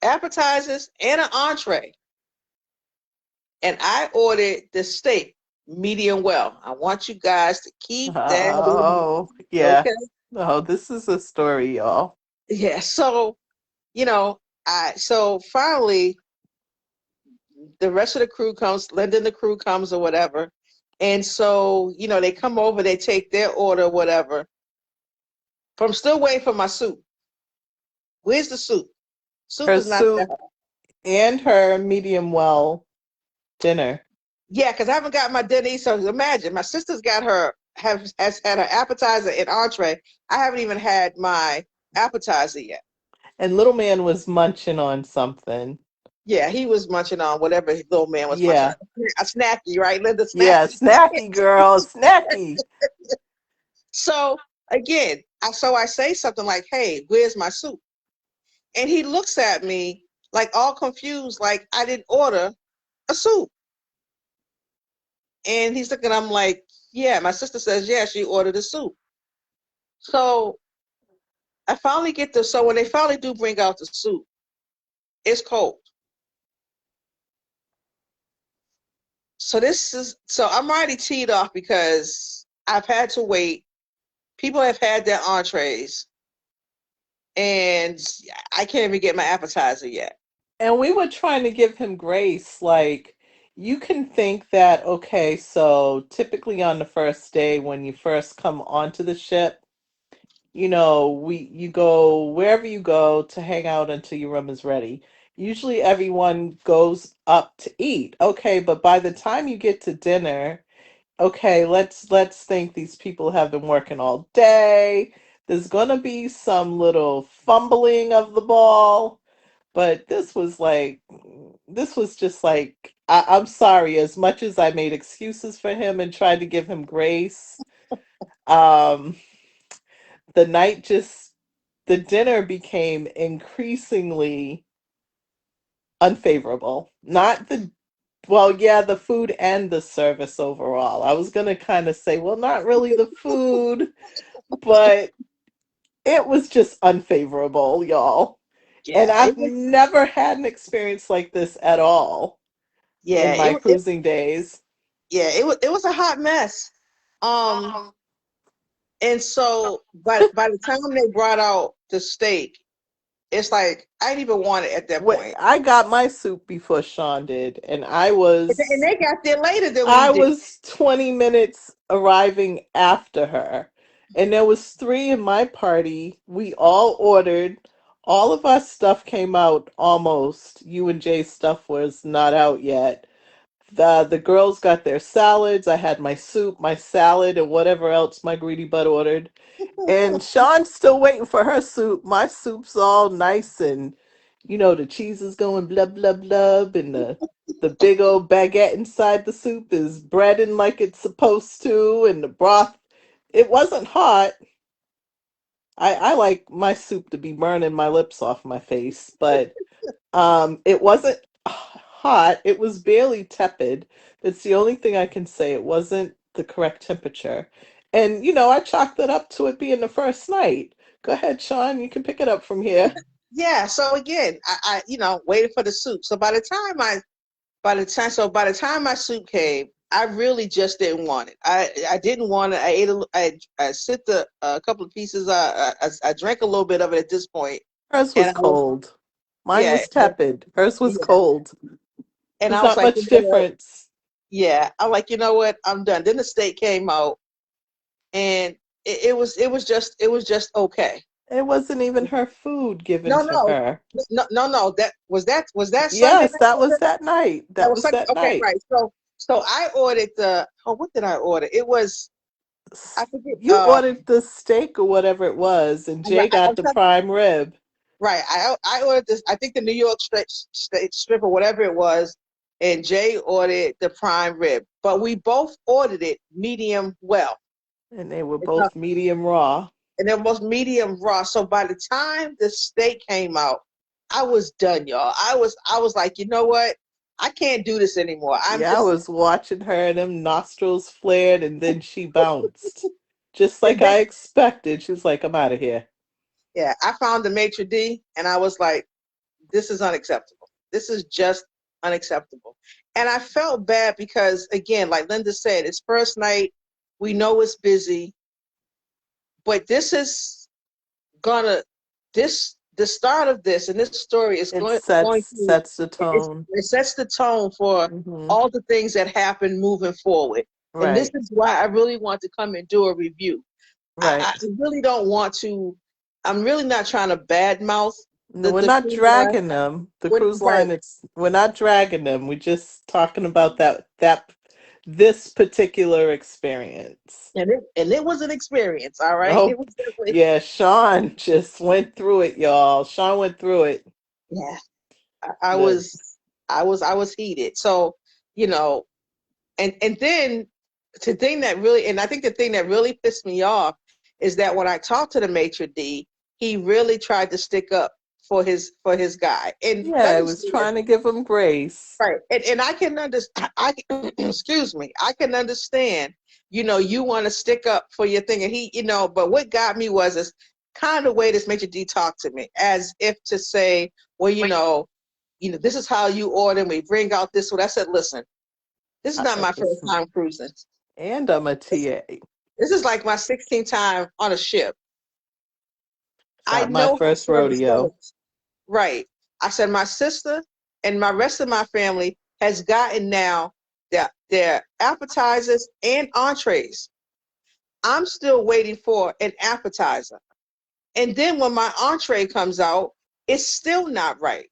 appetizers and an entree, and I ordered the steak medium well. I want you guys to keep that in mind, Oh, yeah. okay? Oh, this is a story, y'all. Yeah. So, you know, so finally the rest of the crew comes, Linda and the crew comes or whatever. And so, they come over, they take their order, whatever. But I'm still waiting for my soup. Where's the soup? Soup Her is not there. soup and her medium well dinner. Yeah, because I haven't got my dinner. So imagine, my sister's got has had her appetizer and entree. I haven't even had my appetizer yet. And little man was munching on something. Yeah, he was munching on whatever his little man was munching Yeah. on. A snacky, right, Linda? Yeah, Snacky. snacky girl, snacky. So again, I say something like, "Hey, where's my soup?" And he looks at me like all confused, like I didn't order a soup. And he's looking, I'm like, yeah, my sister says, yeah, she ordered a soup. So I finally get the, so when they finally do bring out the soup, it's cold. So this is, so I'm already teed off because I've had to wait. People have had their entrees and I can't even get my appetizer yet. And we were trying to give him grace. Like, you can think that, okay, so typically on the first day when you first come onto the ship, you go wherever you go to hang out until your room is ready. Usually everyone goes up to eat. Okay, but by the time you get to dinner, okay, let's think these people have been working all day. There's gonna be some little fumbling of the ball, but this was just like I'm sorry, as much as I made excuses for him and tried to give him grace, um, the night just the dinner became increasingly unfavorable. Not the Well, yeah, the food and the service overall. I was gonna kind of say, well, not really the food, but it was just unfavorable, y'all. And Yeah, it I've was, never had an experience like this at all yeah, in my cruising days. yeah, it was a hot mess. Um, and so by the time they brought out the steak, it's like I didn't even want it at that Wait, point. I got my soup before Sean did, and And they got there later than we I did. was 20 minutes arriving after her. And there was three in my party. We all ordered. All of our stuff came out almost. You and Jay's stuff was not out yet. The girls got their salads. I had my soup, my salad, and whatever else my greedy butt ordered. And Sean's still waiting for her soup. My soup's all nice and the cheese is going blub blub blub and the big old baguette inside the soup is breading like it's supposed to and the broth it wasn't hot. I like my soup to be burning my lips off my face, but it wasn't hot. It was barely tepid. That's the only thing I can say. It wasn't the correct temperature. And I chalked that up to it being the first night. Go ahead, Sean. You can pick it up from here. Yeah, so again, waited for the soup. So by the time my soup came, I really just didn't want it. I didn't want it. I ate I sipped a couple of pieces. I drank a little bit of it at this point, Hers and was I was cold. Mine yeah was tepid. Hers was yeah, cold. and There's I was not like, you much know what? difference. Yeah, I'm like, you know what? I'm done. Then the steak came out, and it was just okay. It wasn't even her food given No, to no, her. no. That Sunday Yes, night. that was that night. That That was was Sunday. that Okay, night. right. So I ordered the. Oh, what did I order? It was I forget. You ordered the steak or whatever it was, and Right, Jay got I'm the trying, prime rib. right. I ordered this. I think the New York strip or whatever it was, and Jay ordered the prime rib. But we both ordered it medium well. And they were It's not- both medium raw. And they're both medium raw. So by the time the steak came out, I was done, y'all. I was like, you know what? I can't do this anymore. I'm Yeah, I just was watching her, them nostrils flared, and then she bounced. Just and like then I expected. She was like, I'm out of here. yeah, I found the maitre d, and I was like, this is unacceptable. This is just unacceptable. And I felt bad because, again, like Linda said, it's first night. We know it's busy, but this is gonna the start of this and this story is It going to sets the tone. it sets the tone for Hmm. all the things that happen moving forward. And this Right, is why I really want to come and do a review. I right. really don't want to. I'm really not trying to badmouth No, we're the not cruise line. dragging them. The cruise Right. line, we're not dragging them. We're just talking about this particular experience. And it was an experience, all right. It Oh, was definitely yeah, Sean just went through it, y'all. Sean went through it. yeah. The I was heated. So you know, and then the thing that really and I think the thing that really pissed me off is that when I talked to the maitre d, he really tried to stick up for his guy, and Yeah, I was understand. trying to give him grace. Right. And I can understand. Excuse me. I can understand. You want to stick up for your thing, and But what got me was this kind of way this Major D talked to me, as if to say, well, this is how you order. And we bring out this one. I said, listen, this is not my first Listen, time cruising. and I'm a This, TA. this is like my 16th time on a ship. It's I not my know how first service rodeo. goes. Right. I said my sister and my rest of my family has gotten now their appetizers and entrees. I'm still waiting for an appetizer. And then when my entree comes out, it's still not right.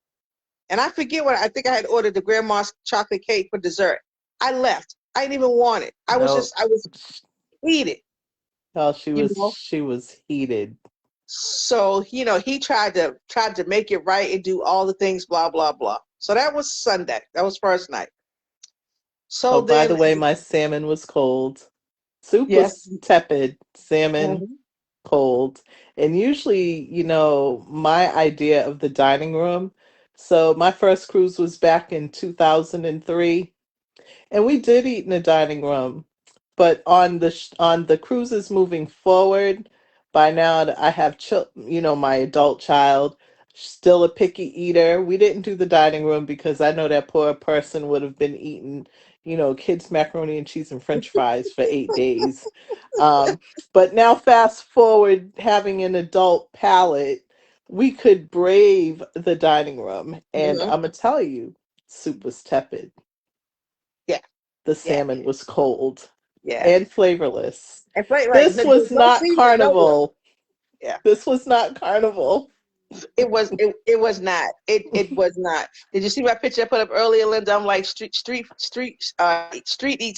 And I forget what I think I had ordered the grandma's chocolate cake for dessert. I left. I didn't even want it. No, I was heated, oh, you know. she was heated. So, he tried to make it right and do all the things, blah, blah, blah. So that was Sunday. That was first night. Oh, So by then, the way, my salmon was cold. Soup yes. was tepid, salmon Mhm. cold. And usually, my idea of the dining room. So my first cruise was back in 2003, and we did eat in the dining room. But on the cruises moving forward, by now I have my adult child, still a picky eater. We didn't do the dining room because I know that poor person would have been eating, kids macaroni and cheese and French fries for 8 days. Um, but now fast forward, having an adult palate, we could brave the dining room, and Mhm. I'm gonna tell you, soup was tepid, Yeah, the yeah, salmon was cold yeah. and flavorless. And right, This was no not seasoning nowhere. carnival. Yeah, This was not carnival. it was not. It was not. Did you see my picture I put up earlier, Linda? I'm like street eats.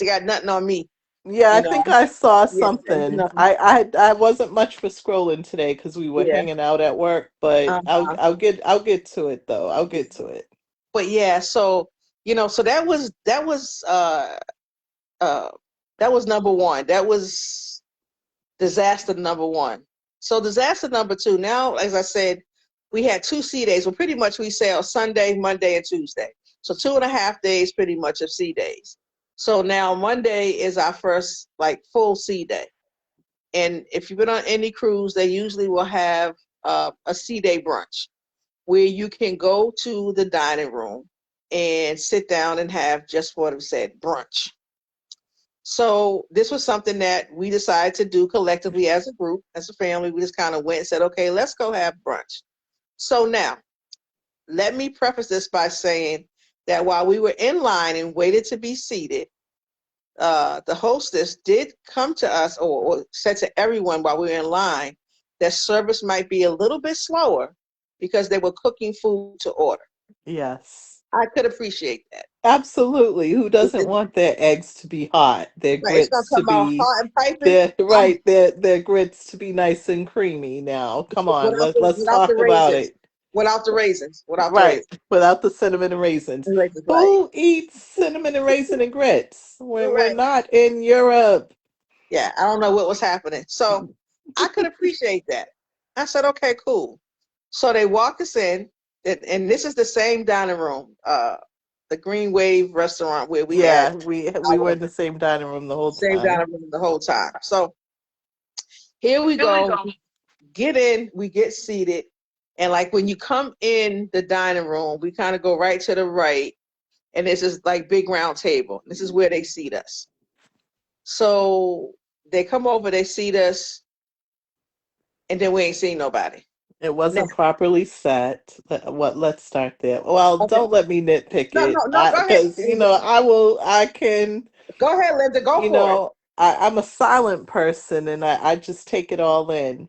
I got nothing on me. Yeah, You I know. think I saw Yeah, something. no. I wasn't much for scrolling today because we were Yeah. hanging out at work, but Uh-huh. I'll get to it though. I'll get to it. But yeah, so so uh that was number one. That was disaster number one. So disaster number two. Now, as I said, we had 2 sea days. Well, pretty much we sailed Sunday, Monday, and Tuesday. So 2.5 days pretty much of sea days. So now Monday is our first like full sea day. And if you've been on any cruise, they usually will have a sea day brunch where you can go to the dining room and sit down and have just what it said brunch. So this was something that we decided to do collectively as a group, as a family. We just kind of went and said, okay, let's go have brunch. So now, let me preface this by saying that while we were in line and waited to be seated, the hostess did come to us or said to everyone while we were in line that service might be a little bit slower because they were cooking food to order. Yes. I could appreciate that. Absolutely. Who doesn't It's, want their eggs to be hot, their right, it's gonna grits to come out be hot and piping. their I'm right, their grits to be nice and creamy now. Come on, let's without the talk about raisins, it. without the Right, raisins, without the cinnamon and raisins. the raisins, right, Who eats cinnamon and raisin and grits? We're right. not in Europe. Yeah, I don't know what was happening. So I could appreciate that. I said, okay, cool. So they walk us in, and this is the same dining room, the Green Wave restaurant where we had Yeah, we were our in the same dining room the whole same time. dining room the whole time. So here we go, get in, we get seated. And like when you come in the dining room, we kind of go right to the right, and this is like big round table. This is where they seat us. So they come over, they seat us, and then we ain't seen nobody. It Now, wasn't properly set. Let's start there. Well, okay. don't let me nitpick No, no, it. no, go ahead. Because I can, Go ahead, Linda, go for it. I'm a silent person and I just take it all in.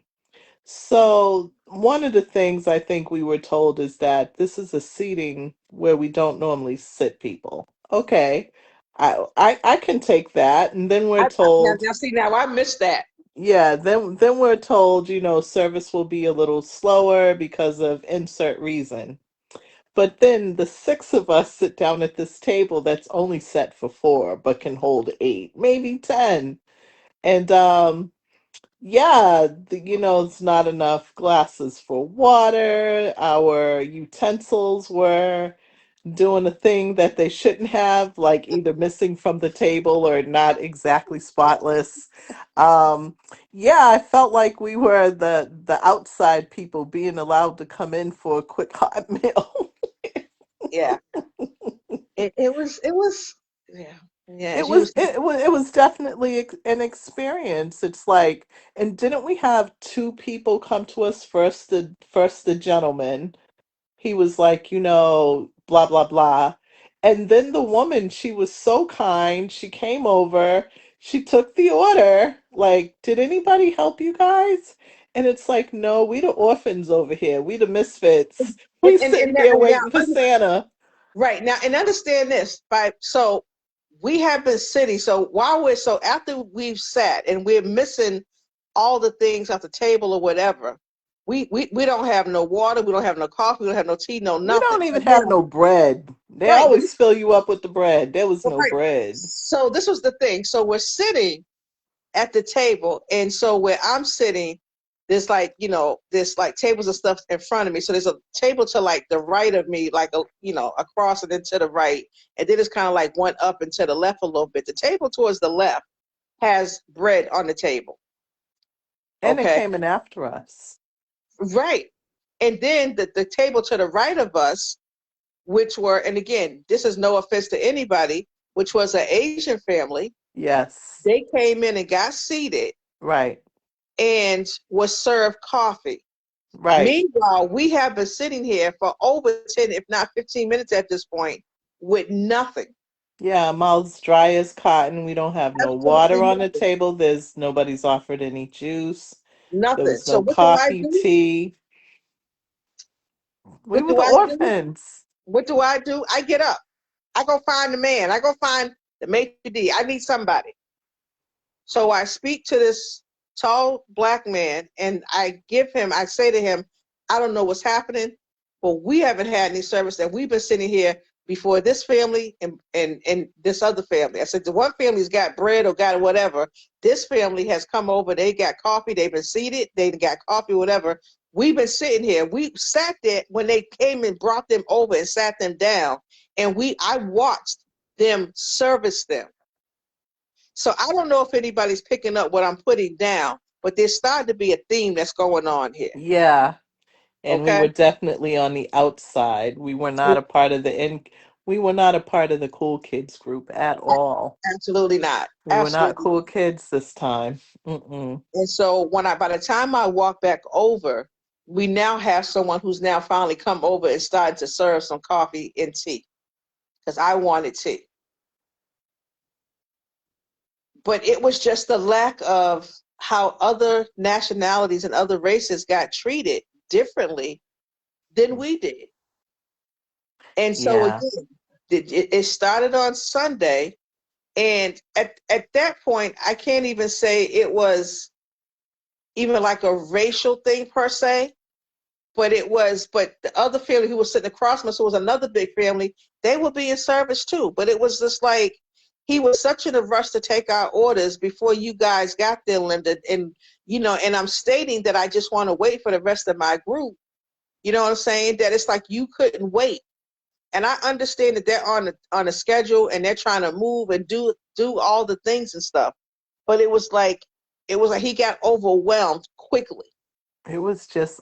So, one of the things I think we were told is that this is a seating where we don't normally sit people. Okay. I can take that. And then we're told, Now, see, now I missed that. yeah, then we're told, service will be a little slower because of insert reason. But then the six of us sit down at this table that's only set for four, but can hold eight, maybe 10. And yeah, it's not enough glasses for water. Our utensils were doing a thing that they shouldn't have, like either missing from the table or not exactly spotless. Um, yeah, I felt like we were the outside people being allowed to come in for a quick hot meal. Yeah, it was yeah, yeah. It As you was was it was definitely an experience. It's like, and didn't we have two people come to us first? The gentleman, he was like, blah blah blah, and then the woman, she was so kind. She came over, she took the order. Like, did anybody help you guys? And it's like, no, we the orphans over here. We the misfits. We and sitting that, here now waiting for Santa. right now, and understand this, by so we have been sitting. So while we're so after we've sat and we're missing all the things off the table or whatever, we don't have no water, we don't have no coffee, we don't have no tea, no We nothing. don't So even have now, no bread. They right, always fill you up with the bread. There was no right. bread. So this was the thing. So we're sitting at the table. And so where I'm sitting, there's like tables and stuff in front of me. So there's a table to like the right of me, like across and then to the right. And then it's kind of like one up and to the left a little bit. The table towards the left has bread on the table. And they Okay. came in after us. Right. And then the table to the right of us, which were, and again, this is no offense to anybody, which was an Asian family. Yes. They came in and got seated Right. and was served coffee. Right. Meanwhile, we have been sitting here for over 10, if not 15 minutes at this point, with nothing. Yeah, mouths dry as cotton. We don't have no Absolutely water on the nothing. table. Nobody's offered any juice. There Nothing. was So no what do I coffee, do? tea. We What were do the I do? orphans. What do I do? I get up. I go find the man. I go find the maitre d'. I need somebody. So I speak to this tall black man and I say to him, I don't know what's happening, but we haven't had any service and we've been sitting here before this family and this other family. I said, the one family's got bread or got whatever. This family has come over, they got coffee, they've been seated, they got coffee, whatever. We've been sitting here. We sat there when they came and brought them over and sat them down. And I watched them service them. So I don't know if anybody's picking up what I'm putting down, but there's starting to be a theme that's going on here. Yeah. And we Okay. were definitely on the outside. We were not a part of the cool kids group at all. Absolutely not. We were not Absolutely cool not. kids this time. Mm-mm. And so by the time I walk back over, we now have someone who's now finally come over and started to serve some coffee and tea because I wanted tea. But it was just the lack of how other nationalities and other races got treated differently than we did. And so Yeah. again, it started on Sunday. And at that point, I can't even say it was even like a racial thing per se, but the other family who was sitting across from us, who was another big family, they were being serviced too. But it was just like he was such in a rush to take our orders before you guys got there, Linda. And I'm stating that I just want to wait for the rest of my group. You know what I'm saying? That it's like you couldn't wait. And I understand that they're on a schedule and they're trying to move and do all the things and stuff. But it was like he got overwhelmed quickly. It was just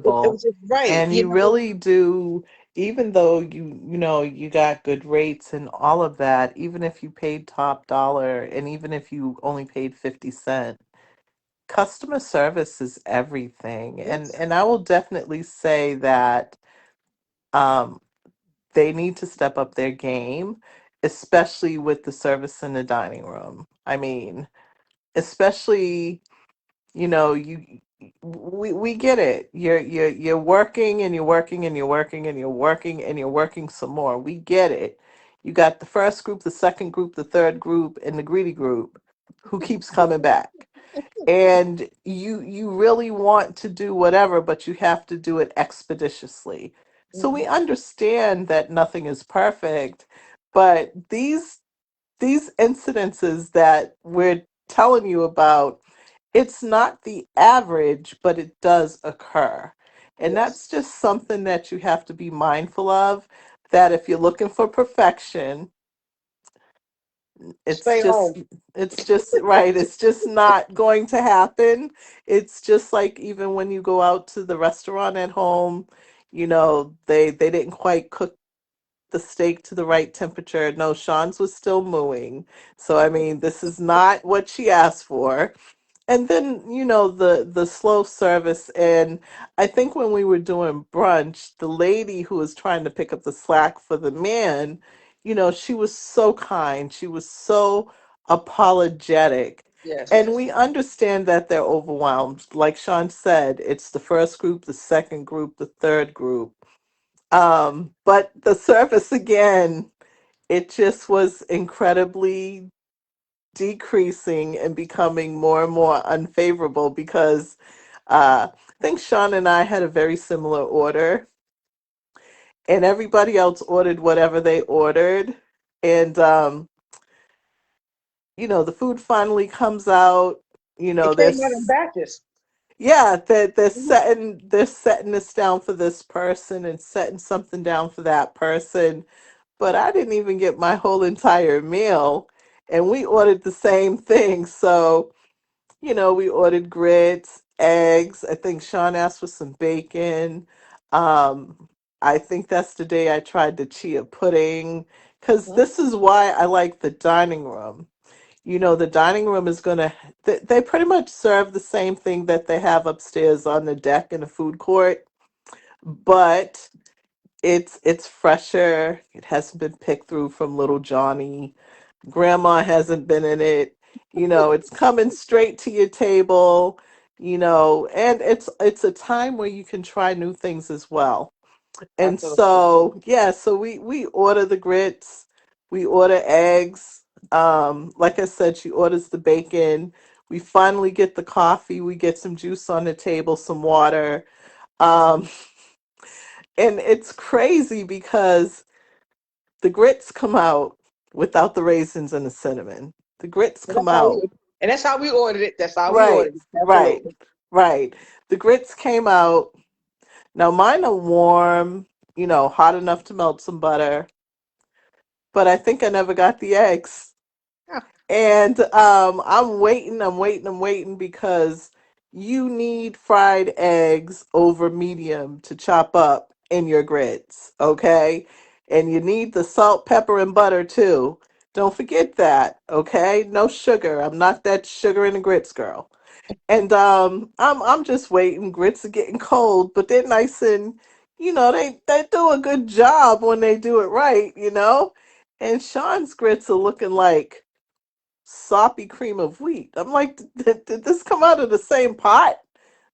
It unacceptable. was just right, And you really do, even though you got good rates and all of that, even if you paid top dollar and even if you only paid 50 cent, customer service is everything. And Yes. and I will definitely say that um they need to step up their game, especially with the service in the dining room. I mean, especially we get it. You're working and you're working and you're working and you're working and you're working some more. We get it. You got the first group, the second group, the third group, and the greedy group who keeps coming back. And you really want to do whatever, but you have to do it expeditiously. So we Mhm. understand that nothing is perfect, but these incidences that we're telling you about, it's not the average, but it does occur. And Yes. that's just something that you have to be mindful of, that if you're looking for perfection, it's Stay just home. it's just right, it's just not going to happen. It's just like even when you go out to the restaurant at home, they didn't quite cook the steak to the right temperature. No, Sean's was still mooing. So I mean, this is not what she asked for. And then the slow service. And I think when we were doing brunch, the lady who was trying to pick up the slack for the man, she was so kind, she was so apologetic. Yes. And we understand that they're overwhelmed. Like Sean said, it's the first group, the second group, the third group. But the service again, it just was incredibly decreasing and becoming more and more unfavorable because I think Sean and I had a very similar order, and everybody else ordered whatever they ordered. And, the food finally comes out. It came out in There's, batches. yeah, they're Mhm. setting this down for this person and setting something down for that person. But I didn't even get my whole entire meal, and we ordered the same thing. So we ordered grits, eggs. I think Sean asked for some bacon. I think that's the day I tried the chia pudding, because Mhm. this is why I like the dining room. The dining room is gonna, they pretty much serve the same thing that they have upstairs on the deck in the food court, but it's fresher. It hasn't been picked through from little Johnny. Grandma hasn't been in it. It's coming straight to your table, and it's a time where you can try new things as well. And Absolutely. so, yeah, so we order the grits, we order eggs. Like I said, she orders the bacon. We finally get the coffee, we get some juice on the table, some water. Um, and it's crazy because the grits come out without the raisins and the cinnamon. The grits And that's come how out. we and that's how we ordered it. That's how we Right, ordered it. right, Absolutely. right. The grits came out. Now mine are warm, hot enough to melt some butter, but I think I never got the eggs. Yeah. And I'm waiting because you need fried eggs over medium to chop up in your grits, okay? And you need the salt, pepper, and butter too. Don't forget that, okay? No sugar. I'm not that sugar in the grits girl. And I'm just waiting. Grits are getting cold, but they're nice, and they do a good job when they do it right. And Sean's grits are looking like soppy cream of wheat. I'm like, did this come out of the same pot?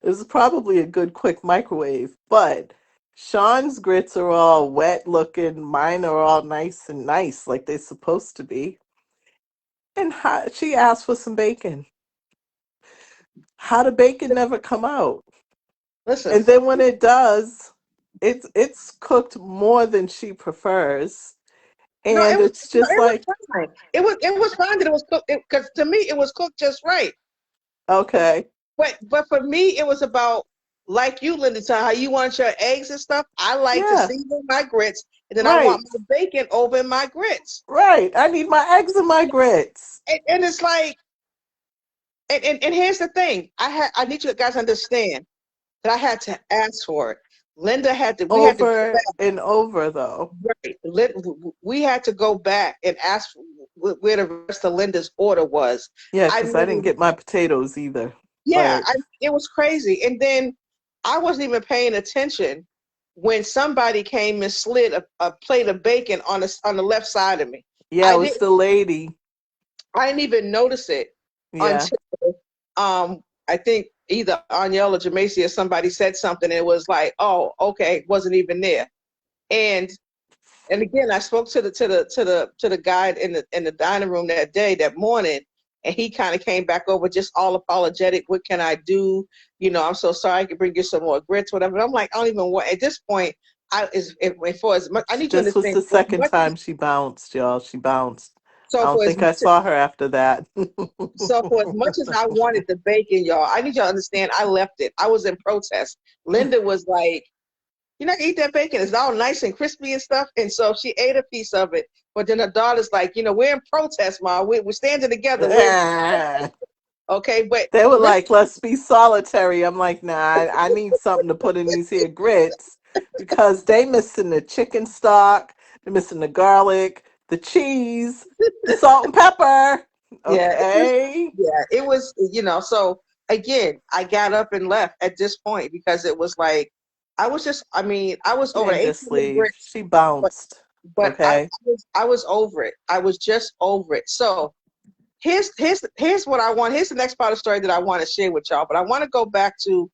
This is probably a good quick microwave, but Sean's grits are all wet looking. Mine are all nice, like they're supposed to be. And she asked for some bacon. How the bacon never come out? Listen. And then when it does, it's cooked more than she prefers, No, and it's no, just it was like, fine. It was fine that it was cooked because to me it was cooked just right. okay, But for me it was about like you, Linda, to how you want your eggs and stuff. I like to yeah, season my grits, and then I want right, my bacon over in my grits. right. I need my eggs and my grits And it's like, and here's the thing. I need you guys to understand that I had to ask for it. Linda had to. We had to go over and over, though. back. We had to go back and ask where the rest of Linda's order was. Yeah, I because I didn't mean, get my potatoes either. yeah, But it was crazy. And then I wasn't even paying attention when somebody came and slid a plate of bacon on the left side of me. yeah, I it was didn't the lady. I didn't even notice it Yeah, until I think either Aniel or Jamacy or somebody said something, and it was like, oh, okay, wasn't even there. And and again, I spoke to the guy in the dining room that morning, and he kind of came back over just all apologetic. What can I do? I'm so sorry. I could bring you some more grits, whatever. And I'm like, I don't even want at this point. I is if for as much I need to this was understand the for as second much. time she bounced, y'all. She bounced. I So don't for as think I much saw her after that. so for as much as I wanted the bacon, y'all, I need y'all to understand I left it. I was in protest. Linda was like, "You're not gonna eat that bacon. It's all nice and crispy and stuff." And so she ate a piece of it. But then her daughter's like, we're in protest, Mom. We're standing together. We're okay. But They were listen, like, let's be solitary. I'm like, nah, I need something to put in these here grits because they missing the chicken stock, they're missing the garlic, the cheese, the salt and pepper. yeah, it was Okay. so again, I got up and left at this point because it was like I was She over didn't the just 18 leave. grits, She but bounced. Okay. I was over it. I was just over it. So here's what I want. Here's the next part of the story that I want to share with y'all. But I want to go back to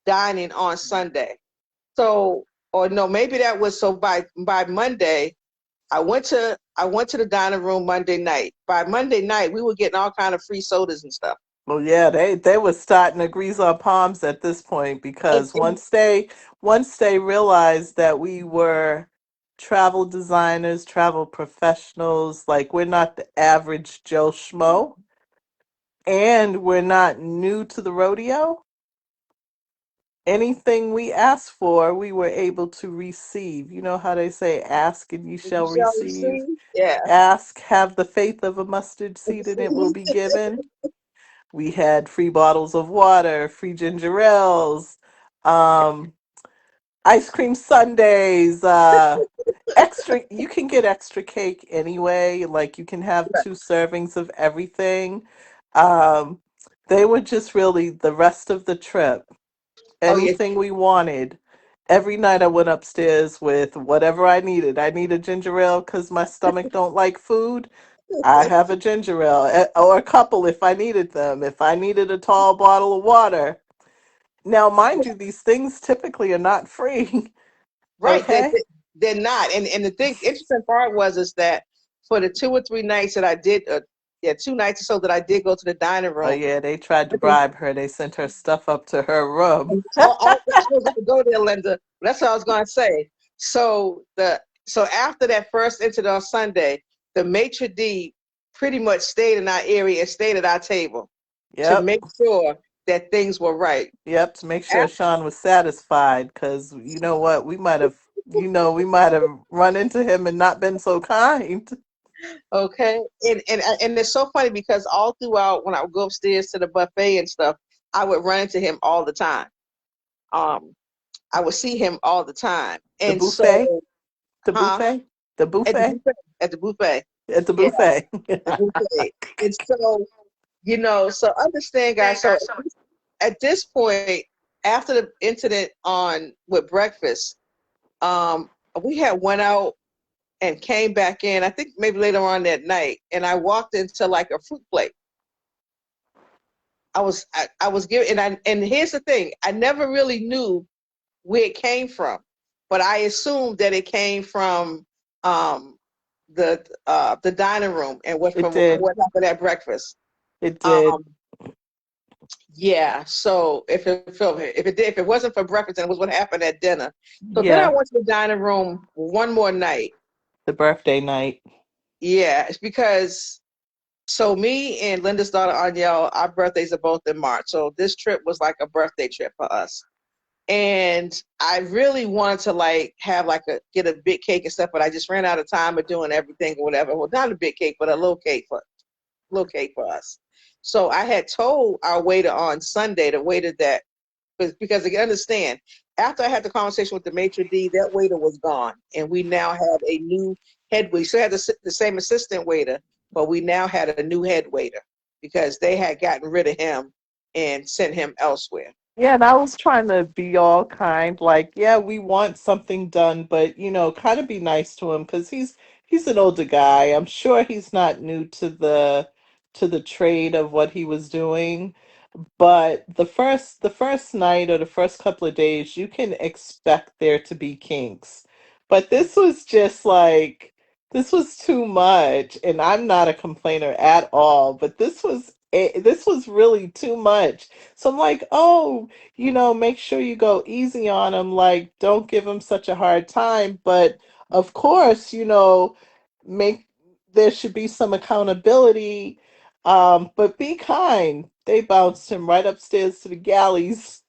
dining on Sunday. So, or no, maybe that was so by Monday, I went to the dining room Monday night. By Monday night, we were getting all kind of free sodas and stuff. Well, yeah, they were starting to grease our palms at this point And, because and once they realized that we were travel designers, travel professionals, like we're not the average Joe Schmo, and we're not new to the rodeo. Anything we asked for, we were able to receive. You know how they say, "Ask and you you shall shall receive." receive. Yeah. Ask, have the faith of a mustard seed, and it will be given. We had free bottles of water, free ginger ales, um, ice cream sundaes, extra. You can get extra cake anyway. Like you can have two servings of everything. Um, they were just really the rest of the trip. Oh yeah. Anything we wanted. Every night I went upstairs with whatever I needed. I need a ginger ale because my stomach don't like food. I have a ginger ale or a couple if I needed them. If I needed a tall bottle of water. Now, mind you, these things typically are not free. Right. Okay? They're not. And the thing, interesting part was is that for the 2 or 3 nights that I did, yeah, 2 nights or so that I did go to the dining Oh, room. yeah, they tried to I think bribe her. They sent her stuff up to her room. I was going to go there, Linda. That's what I was going to say. So after that first incident on Sunday, the maitre d pretty much stayed in our area and stayed at our table to Yep. make sure that things were right. Yep. To make sure Sean was satisfied. Because you know what? We might have run into him and not been so kind. Okay. And it's so funny because all throughout when I would go upstairs to the buffet and stuff, I would run into him all the time. Um, I would see him all the time. The And buffet. so, The huh? buffet. The At the buffet. buffet. At the buffet. At the Yeah, buffet. the buffet. And so, so understand, guys. So at this point, after the incident on with breakfast, um, we had went out and came back in. I think maybe later on that night, and I walked into like a fruit plate. I was given and here's the thing, I never really knew where it came from, but I assumed that it came from um the dining room and what It from did. what happened at breakfast. It did. Um yeah, so if it wasn't for breakfast and it was what happened at dinner. So then I Yeah. went to the dining room one more night. The birthday night. Yeah, it's because so me and Linda's daughter Anielle, our birthdays are both in March. So this trip was like a birthday trip for us. And I really wanted to like have like get a big cake and stuff, but I just ran out of time of doing everything or whatever. Well, not a big cake, but a little cake for us. So I had told our waiter on Sunday, the waiter that because you understand, after I had the conversation with the maitre d, that waiter was gone, and we now had a new head. We still had the same assistant waiter, but we now had a new head waiter because they had gotten rid of him and sent him elsewhere. Yeah, and I was trying to be all kind, like, yeah, we want something done, but kind of be nice to him because he's an older guy. I'm sure he's not new to the trade of what he was doing. But the first night or the first couple of days, you can expect there to be kinks. But this was too much, and I'm not a complainer at all, but this was really too much. So I'm like, oh, make sure you go easy on him, like don't give him such a hard time. But of course, make there should be some accountability, but be kind. They bounced him right upstairs to the galleys.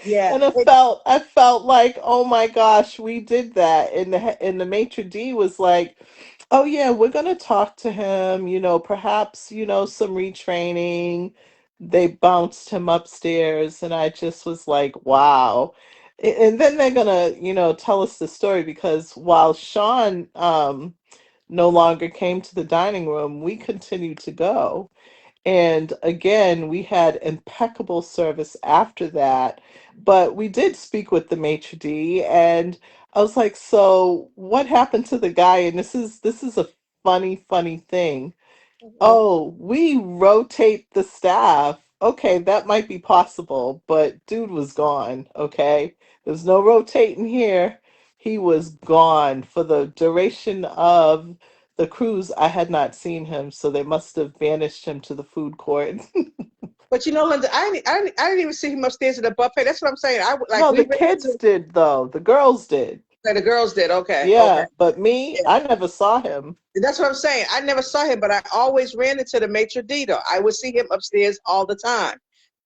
Yeah. And I felt like, oh my gosh, we did that. And the maitre d was like, oh yeah, we're gonna talk to him, perhaps, some retraining. They bounced him upstairs, and I just was like, wow. And then they're gonna, tell us the story, because while Sean no longer came to the dining room, we continued to go. And again, we had impeccable service after that. But we did speak with the maitre d', and I was like, "So what happened to the guy?" And this is a funny thing. Mhm. Oh, we rotate the staff. Okay, that might be possible, but dude was gone. Okay, there's no rotating here. He was gone for the duration of the cruise. I had not seen him, so they must have banished him to the food court. But Linda, I didn't even see him upstairs at the buffet. That's what I'm saying. Like No, we the ran kids into did though. The girls did. the girls did. Okay, okay. Yeah, but me, Yeah. I never saw him. That's what I'm saying. I never saw him, but I always ran into the maitre d'. Though I would see him upstairs all the time,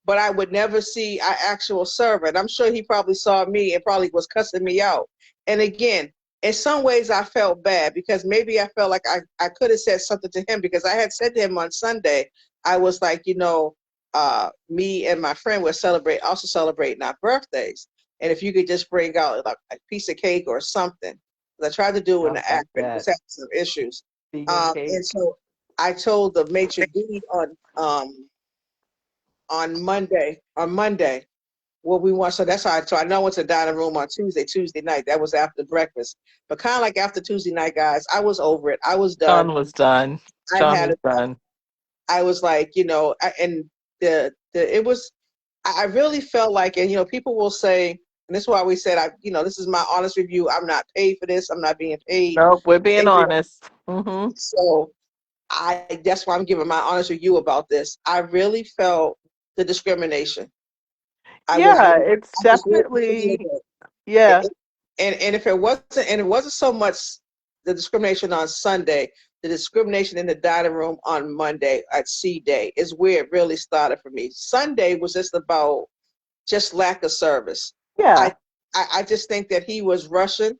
but I would never see an actual server. And I'm sure he probably saw me and probably was cussing me out. And again, in some ways, I felt bad because maybe I felt like I could have said something to him, because I had said to him on Sunday, I was like, me and my friend were also celebrating our birthdays. And if you could just bring out like a piece of cake or something. 'Cause I tried to do it in I the like accent, was that. having some issues. Vegan And cake. so I told the maitre d' on Monday what we want. So that's how I know I went to the dining room on Tuesday night. That was after breakfast. But kind of like after Tuesday night, guys, I was over it. I was done. Sean was done. I'd Sean had was enough. done. I was like, and the it was, I really felt like, and people will say, and this is why we said, this is my honest review. I'm not paid for this. I'm not being paid. Nope, we're being And, honest. Hmm. so that's why I'm giving my honest review about this. I really felt the discrimination. I was Yeah, really, it's I was really feeling definitely, it. yeah, And if it wasn't so much the discrimination on Sunday, the discrimination in the dining room on Monday at C Day is where it really started for me. Sunday was just about just lack of service. yeah, I I just think that he was rushing.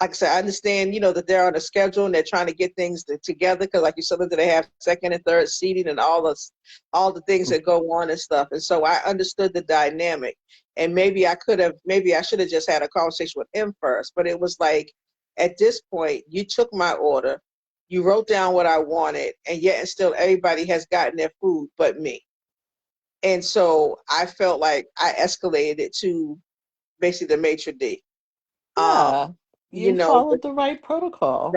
Like I said, I understand, that they're on a schedule and they're trying to get things together, because, like you said, that they have second and third seating and all the things that go on and stuff. And so I understood the dynamic. And maybe I should have just had a conversation with him first. But it was like, at this point, you took my order, you wrote down what I wanted, and yet and still everybody has gotten their food but me. And so I felt like I escalated it to basically the maitre d'. Um, yeah. you You know, followed the right protocol.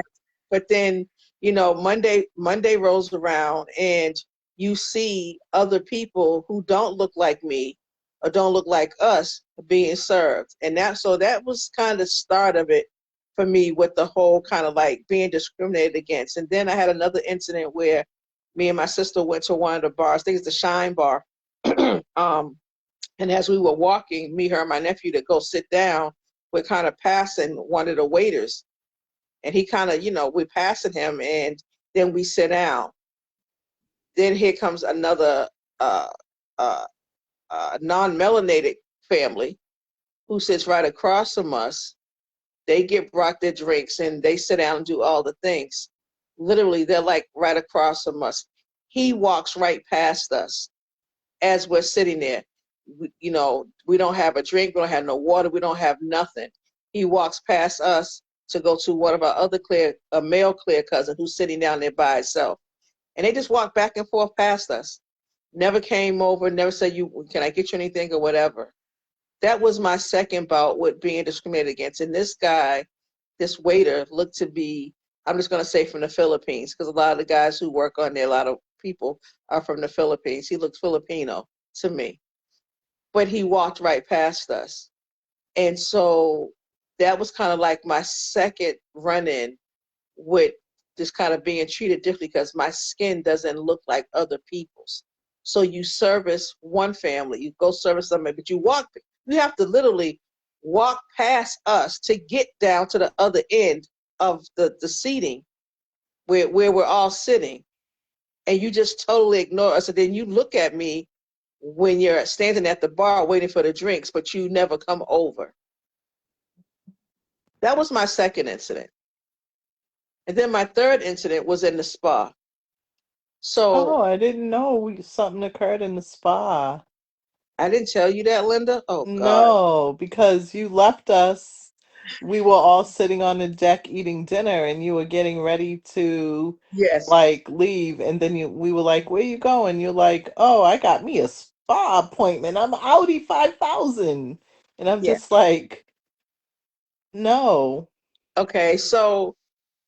but then, Monday rolls around and you see other people who don't look like me or don't look like us being served. And that was kind of the start of it for me, with the whole kind of like being discriminated against. And then I had another incident where me and my sister went to one of the bars, I think it's the Shine Bar. um, and as we were walking, me, her, and my nephew, to go sit down, we're kind of passing one of the waiters, and he kind of, we're passing him, and then we sit down. Then here comes another uh, uh, non-melanated family who sits right across from us. They get brought their drinks and they sit down and do all the things. Literally, they're like right across from us. He walks right past us as we're sitting there. We don't have a drink, we don't have no water, we don't have nothing. He walks past us to go to one of our other a male clear cousin who's sitting down there by himself. And they just walked back and forth past us. Never came over, never said, can I get you anything or whatever. That was my second bout with being discriminated against. And this guy, this waiter, looked to be, I'm just going to say, from the Philippines, because a lot of the guys who work on there, a lot of people are from the Philippines. He looked Filipino to me, but he walked right past us. And so that was kind of like my second run in with just kind of being treated differently, because my skin doesn't look like other people's. So you service one family, you go service somebody, but you have to literally walk past us to get down to the other end of the seating. where we're all sitting, and you just totally ignore us. And then you look at me when you're standing at the bar waiting for the drinks, but you never come over. That was my second incident. And then my third incident was in the spa. Oh, So I didn't know something occurred in the spa. I didn't tell you that, Linda. Oh God. No, because you left us. We were all sitting on the deck eating dinner, and you were getting ready to Yes. like leave. And then we were like, "Where you going?" You're like, "Oh, I got me a spa appointment. I'm Audi 5000." And I'm Yeah. just like, "No." Okay. So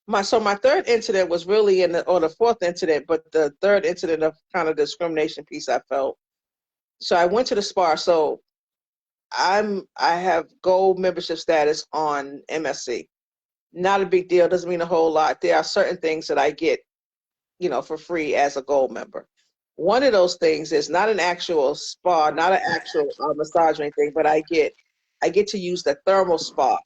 my third incident was really in the or the fourth incident, but the third incident of kind of discrimination piece I felt. So I went to the spa. So I have gold membership status on MSC. Not a big deal. Doesn't mean a whole lot. There are certain things that I get, for free as a gold member. One of those things is not an actual spa, not an actual massage or anything, but I get to use the thermal spa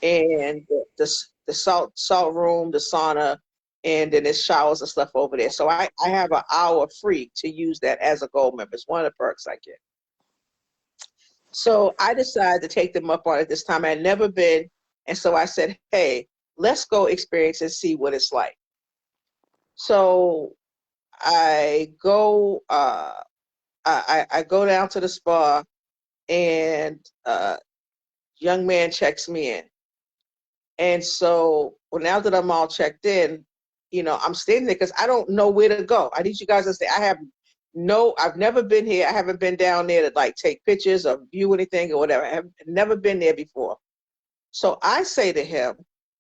and the salt room, the sauna, and then there's showers and stuff over there. So I have an hour free to use that as a gold member. It's one of the perks I get. So I decided to take them up on it this time. I had never been, and so I said, "Hey, let's go experience and see what it's like." So I go, I go down to the spa, and young man checks me in. And so, well, now that I'm all checked in, I'm standing there because I don't know where to go. I need you guys to stay. I've never been here. I haven't been down there to like take pictures or view anything or whatever. I have never been there before. So I say to him,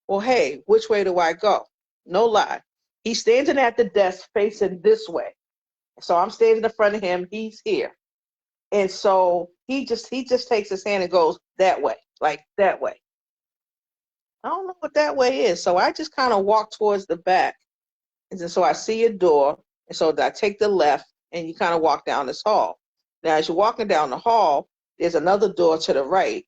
"Well, hey, which way do I go?" No lie. He's standing at the desk facing this way. So I'm standing in front of him. He's here. And so he just takes his hand and goes that way, like that way. I don't know what that way is. So I just kind of walk towards the back. And so I see a door. And so I take the left and you kind of walk down this hall. Now, as you're walking down the hall, there's another door to the right.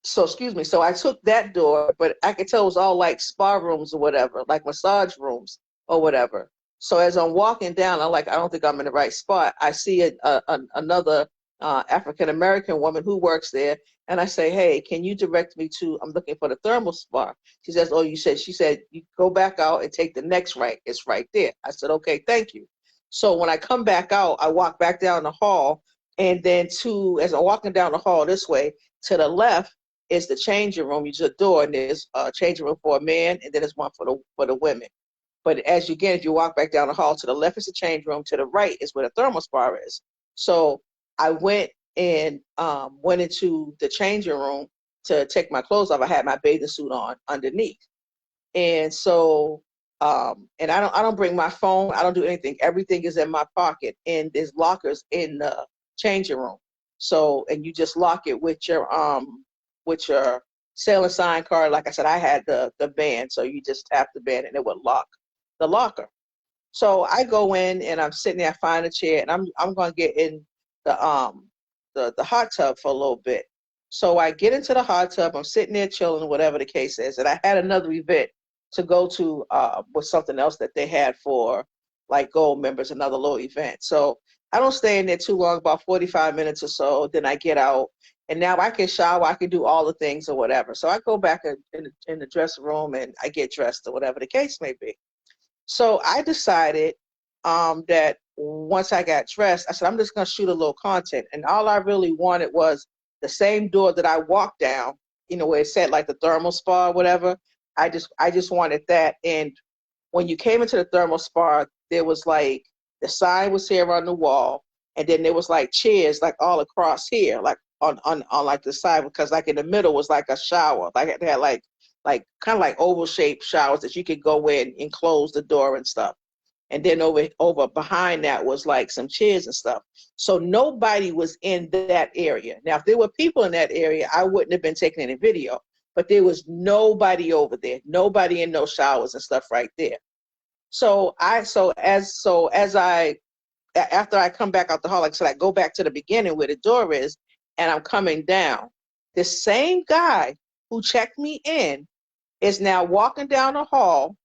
So excuse me. So I took that door, but I could tell it was all like spa rooms or whatever, like massage rooms or whatever. So as I'm walking down, I'm like, I don't think I'm in the right spot. I see another African American woman who works there, and I say, "Hey, can you direct me to? I'm looking for the thermal spa." She says, "Oh, you said." She said, "You go back out and take the next right. It's right there." I said, "Okay, thank you." So when I come back out, I walk back down the hall, and then as I'm walking down the hall this way, to the left is the changing room. You just a door, and there's a changing room for a man, and then there's one for the women. But as you again, if you walk back down the hall, to the left is the change room, to the right is where the thermal spa is. So I went and went into the changing room to take my clothes off. I had my bathing suit on underneath. And so and I don't bring my phone, I don't do anything. Everything is in my pocket, and there's lockers in the changing room. So and you just lock it with your sailing sign card. Like I said, I had the band, so you just tap the band and it would lock the locker. So I go in and I'm sitting there, I find a chair, and I'm gonna get in the um the hot tub for a little bit. So I get into the hot tub, I'm sitting there chilling, whatever the case is. And I had another event to go to with something else that they had for like gold members, another little event. So I don't stay in there too long, about 45 minutes or so. Then I get out, and now I can shower, I can do all the things or whatever. So I go back in the dressing room and I get dressed or whatever the case may be. So I decided that once I got dressed, I said, I'm just going to shoot a little content. And all I really wanted was the same door that I walked down, where it said like the thermal spa or whatever. I just wanted that. And when you came into the thermal spa, there was like the sign was here on the wall. And then there was like chairs like all across here, like on like the side, because like in the middle was like a shower. Like it had like kind of like oval shaped showers that you could go in and close the door and stuff. And then over behind that was like some chairs and stuff. So nobody was in that area. Now, if there were people in that area, I wouldn't have been taking any video. But there was nobody over there, nobody in those showers and stuff right there. So as I after I come back out the hall, like I said, I go back to the beginning where the door is, and I'm coming down. The same guy who checked me in is now walking down the hall,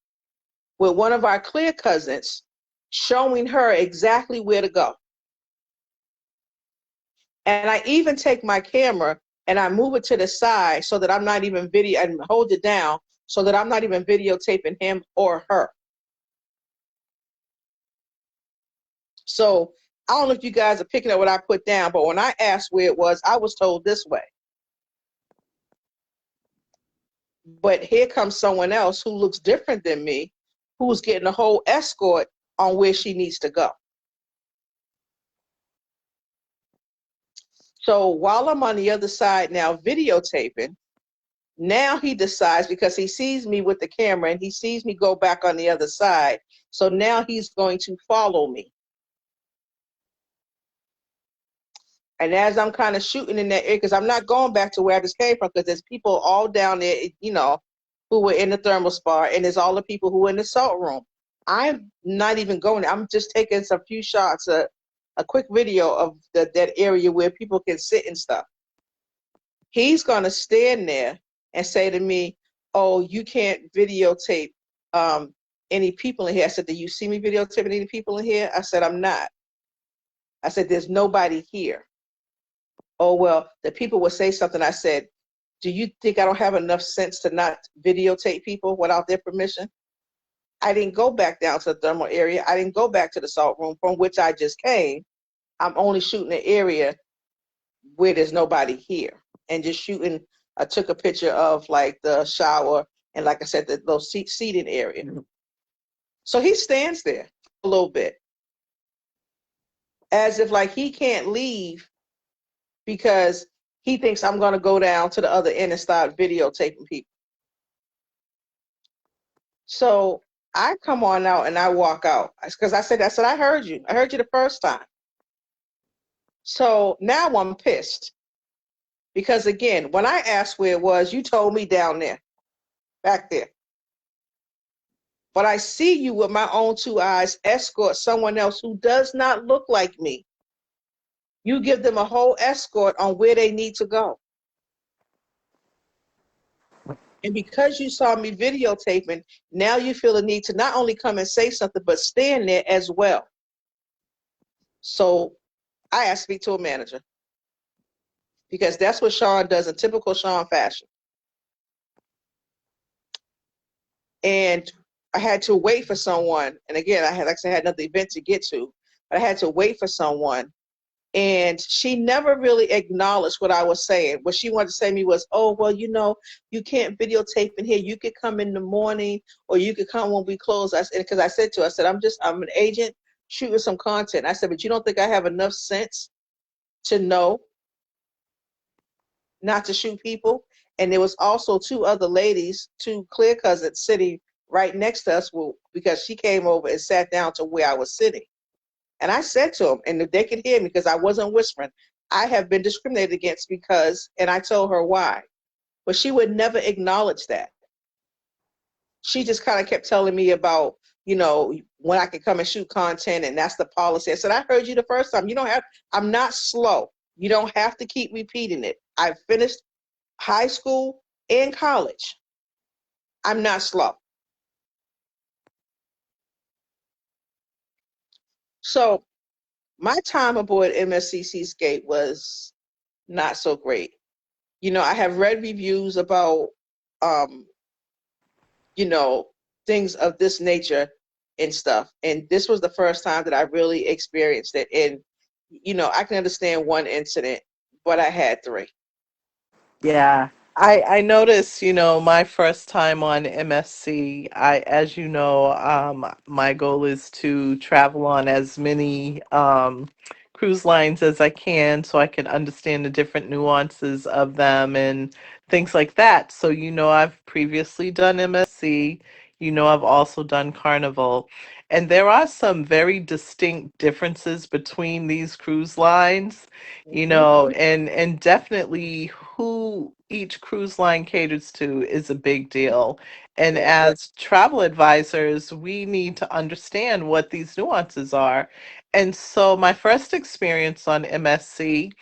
with one of our clear cousins, showing her exactly where to go. And I even take my camera and I move it to the side so that I'm not even video and hold it down so that I'm not even videotaping him or her. So I don't know if you guys are picking up what I put down, but when I asked where it was, I was told this way. But here comes someone else who looks different than me, who's getting a whole escort on where she needs to go. So while I'm on the other side now videotaping, now he decides, because he sees me with the camera and he sees me go back on the other side, so now he's going to follow me. And as I'm kind of shooting in that area, because I'm not going back to where I just came from, because there's people all down there, who were in the thermal spa, and there's all the people who were in the salt room. I'm not even going there. I'm just taking some few shots, a quick video of that area where people can sit and stuff. He's going to stand there and say to me, "Oh, you can't videotape any people in here." I said, "Do you see me videotaping any people in here?" I said, "I'm not." I said, "There's nobody here." "Oh, well, the people will say something." I said, "Do you think I don't have enough sense to not videotape people without their permission?" I didn't go back down to the thermal area. I didn't go back to the salt room from which I just came. I'm only shooting the area where there's nobody here, and just shooting. I took a picture of like the shower and, like I said, the little seating area. So he stands there a little bit as if like he can't leave because he thinks I'm going to go down to the other end and start videotaping people. So I come on out and I walk out because I said, "I heard you. I heard you the first time." So now I'm pissed because, again, when I asked where it was, you told me down there, back there. But I see you with my own two eyes escort someone else who does not look like me. You give them a whole escort on where they need to go. And because you saw me videotaping, now you feel the need to not only come and say something, but stand there as well. So I asked to speak to a manager, because that's what Sean does in typical Sean fashion. And I had to wait for someone. And again, I had another event to get to, but I had to wait for someone. And she never really acknowledged what I was saying. What she wanted to say to me was, "Oh, well, you can't videotape in here. You could come in the morning, or you could come when we close." Because I said to her, I'm an agent shooting some content. I said, "But you don't think I have enough sense to know not to shoot people?" And there was also two other ladies, two clear cousins, sitting right next to us, because she came over and sat down to where I was sitting. And I said to them, and if they could hear me because I wasn't whispering, "I have been discriminated against because," and I told her why. But she would never acknowledge that. She just kind of kept telling me about, when I could come and shoot content, and that's the policy. I said, "I heard you the first time. I'm not slow. You don't have to keep repeating it. I finished high school and college. I'm not slow." So my time aboard MSC Seascape was not so great. I have read reviews about, um, you know, things of this nature and stuff. And this was the first time that I really experienced it. And, I can understand one incident, but I had three. Yeah. I noticed, my first time on MSC, as you know, my goal is to travel on as many cruise lines as I can so I can understand the different nuances of them and things like that. So, I've previously done MSC, I've also done Carnival. And there are some very distinct differences between these cruise lines, Mm-hmm. and definitely who each cruise line caters to is a big deal. And Yeah. as travel advisors, we need to understand what these nuances are. And so my first experience on MSC,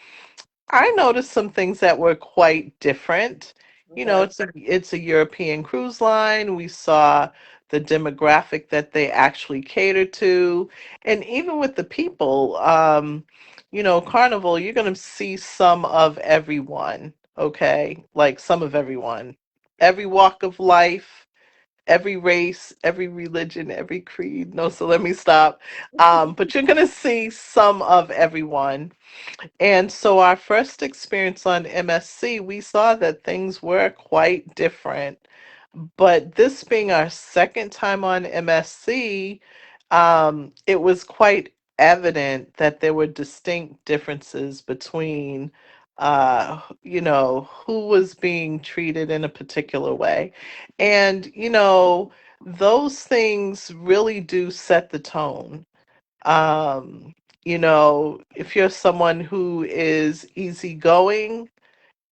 I noticed some things that were quite different. Okay. It's a European cruise line. We saw the demographic that they actually cater to, and even with the people. Carnival, you're going to see some of everyone, okay? Like some of everyone, every walk of life, every race, every religion, every creed. No, so let me stop. But you're going to see some of everyone. And so our first experience on MSC, we saw that things were quite different. But this being our second time on MSC, it was quite evident that there were distinct differences between, who was being treated in a particular way. And, those things really do set the tone. If you're someone who is easygoing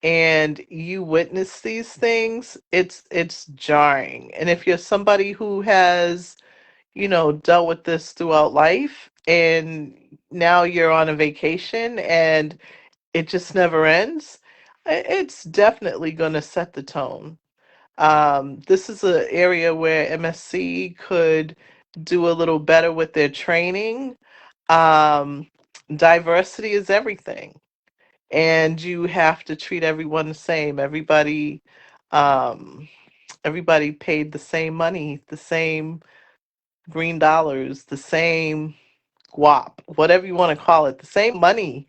and you witness these things, it's jarring. And if you're somebody who has, dealt with this throughout life and now you're on a vacation and it just never ends, it's definitely going to set the tone. This is an area where MSC could do a little better with their training. um, Diversity is everything, and you have to treat everyone the same. Um, everybody paid the same money, the same green dollars, the same guap, whatever you want to call it, the same money.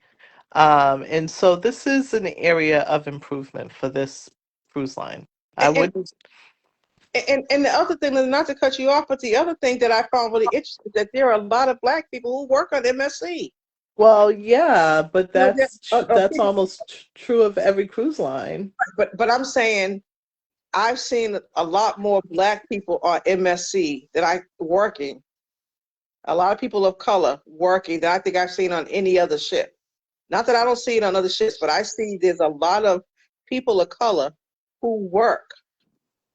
And so this is an area of improvement for this cruise line. I And wouldn't. and the other thing, not to cut you off, but the other thing that I found really interesting that there are a lot of black people who work on MSC. Well, yeah, but You know, that's almost true of every cruise line. but I'm saying I've seen a lot more black people on MSC that I working. A lot of people of color working that I think I've seen on any other ship. Not that I don't see it on other ships, but I see there's a lot of people of color who work,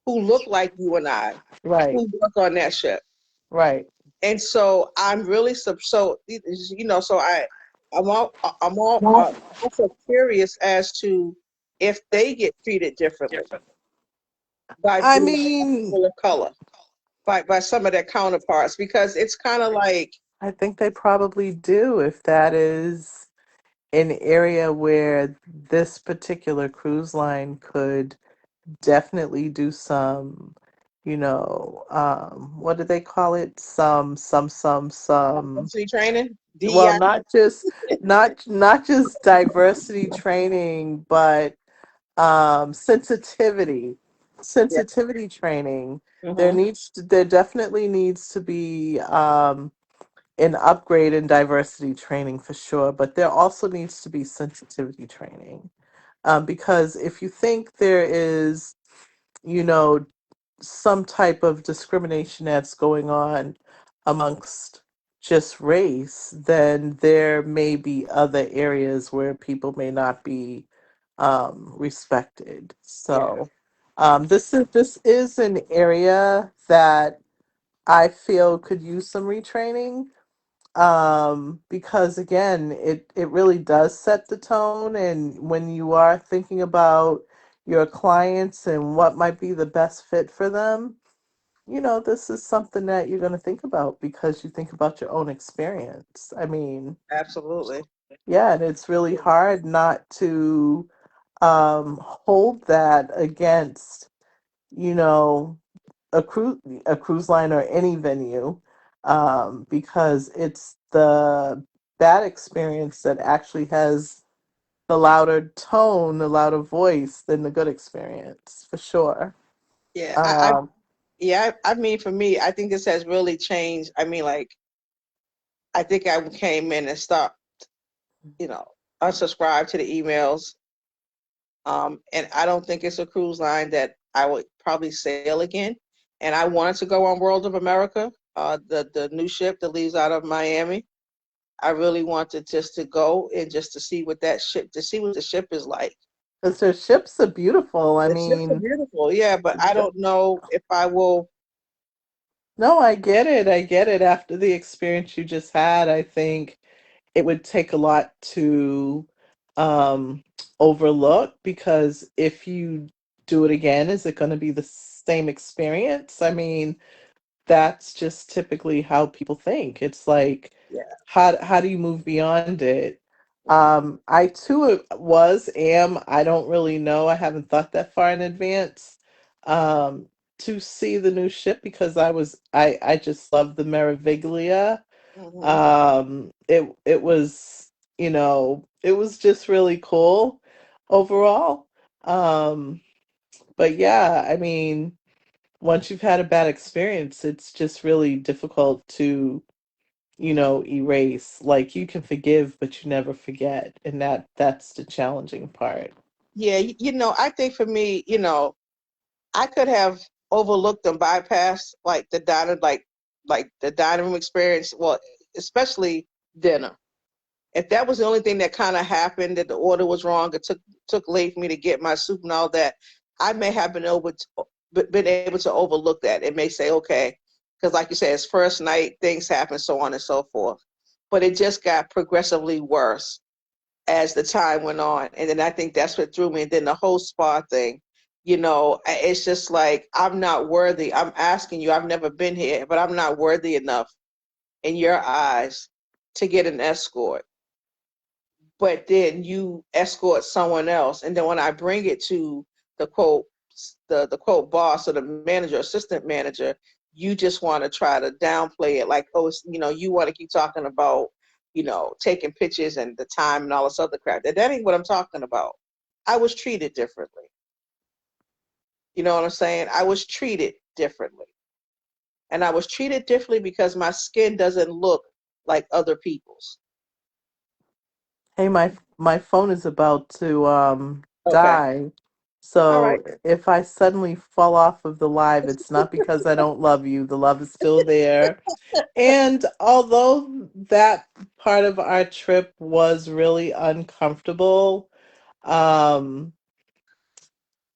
who look like you and I, Right, who work on that ship. right. And so I'm really so I'm also curious as to if they get treated differently by I mean, people of color, by some of their counterparts, because it's kind of like I think they probably do if that is an area where this particular cruise line could definitely do some, what do they call it? Some, diversity training, well, DEI. not just diversity training, but sensitivity, Yeah. training. Hmm. There definitely needs to be an upgrade in diversity training for sure, but there also needs to be sensitivity training. Because if you think there is, you know, some type of discrimination that's going on amongst just race, then there may be other areas where people may not be respected. Yeah, So this is an area that I feel could use some retraining, because again it really does set the tone, and when you are thinking about your clients and what might be the best fit for them, this is something that you're going to think about because you think about your own experience. I mean, absolutely. yeah, and it's really hard not to hold that against, you know a cruise line or any venue, because it's the bad experience that actually has the louder tone, the louder voice than the good experience, for sure. Yeah, Um, I mean, for me, I think this has really changed. I mean, like, I think I came in and stopped, you know, unsubscribe to the emails. And I don't think it's a cruise line that I would probably sail again. And I wanted to go on World of America, the new ship that leaves out of Miami. I really wanted just to go and just to see what to see what the ship is like. 'Cause their ships are beautiful. I The ships are mean, beautiful, yeah, but I don't know if I will. no, I get it. I get it. After the experience you just had, I think it would take a lot to um, overlook, because if you do it again, is it going to be the same experience? I mean, that's just typically how people think. It's like, Yeah. how do you move beyond it? I too I don't really know. I haven't thought that far in advance um, to see the new ship because I just love the Meraviglia. Hmm. It was, it was just really cool overall. Um, but yeah, I mean, once you've had a bad experience, it's just really difficult to, erase. Like you can forgive, but you never forget, and that's the challenging part. Yeah, I think for me, I could have overlooked and bypassed like the dining room experience. Well, especially dinner. If that was the only thing that kind of happened, that the order was wrong, it took late for me to get my soup and all that, I may have been able to overlook that. It may say okay, because like you said, it's first night, things happen, so on and so forth. But it just got progressively worse as the time went on, and then I think that's what threw me. And then the whole spa thing, it's just like I'm not worthy. I'm asking you. I've never been here, but I'm not worthy enough in your eyes to get an escort, but then you escort someone else. And then when I bring it to the quote, the quote boss or the manager, assistant manager, you just want to try to downplay it like, oh, you want to keep talking about, taking pictures and the time and all this other crap. That ain't what I'm talking about. I was treated differently. You know what I'm saying? I was treated differently. And I was treated differently because my skin doesn't look like other people's. Hey, my phone is about to Okay. die. All right. So if I suddenly fall off of the live, it's not because I don't love you. The love is still there. And although that part of our trip was really uncomfortable, um,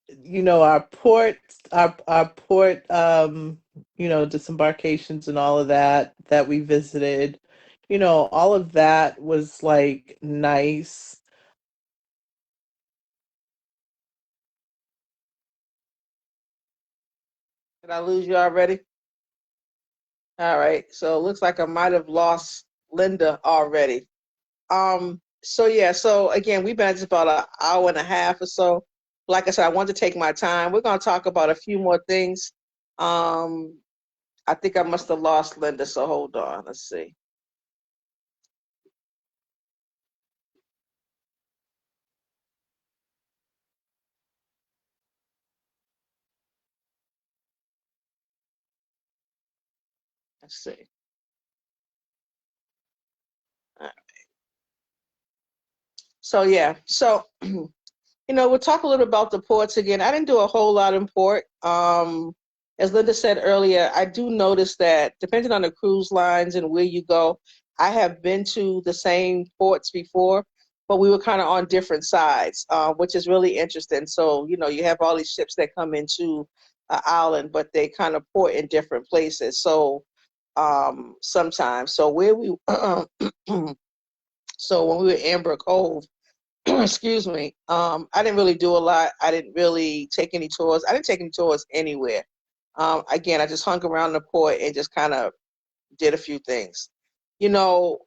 our port disembarkations and all of that we visited, all of that was like nice. Did I lose you already? All right. So it looks like I might have lost Linda already. So yeah, so again, we've been at just about an hour and a half or so. Like I said, I wanted to take my time. We're gonna talk about a few more things. Um, I think I must have lost Linda, so hold on. Let's see. Let's see. All right. So yeah, so we'll talk a little about the ports again. I didn't do a whole lot in port. As Linda said earlier, I do notice that depending on the cruise lines and where you go, I have been to the same ports before, but we were kind of on different sides, which is really interesting. So, you have all these ships that come into an island, but they kind of port in different places. So, sometimes, so where we, so when we were in Amber Cove, excuse me, I didn't really do a lot. I didn't really take any tours. I didn't take any tours anywhere. Again, I just hung around the port and just kind of did a few things. You know,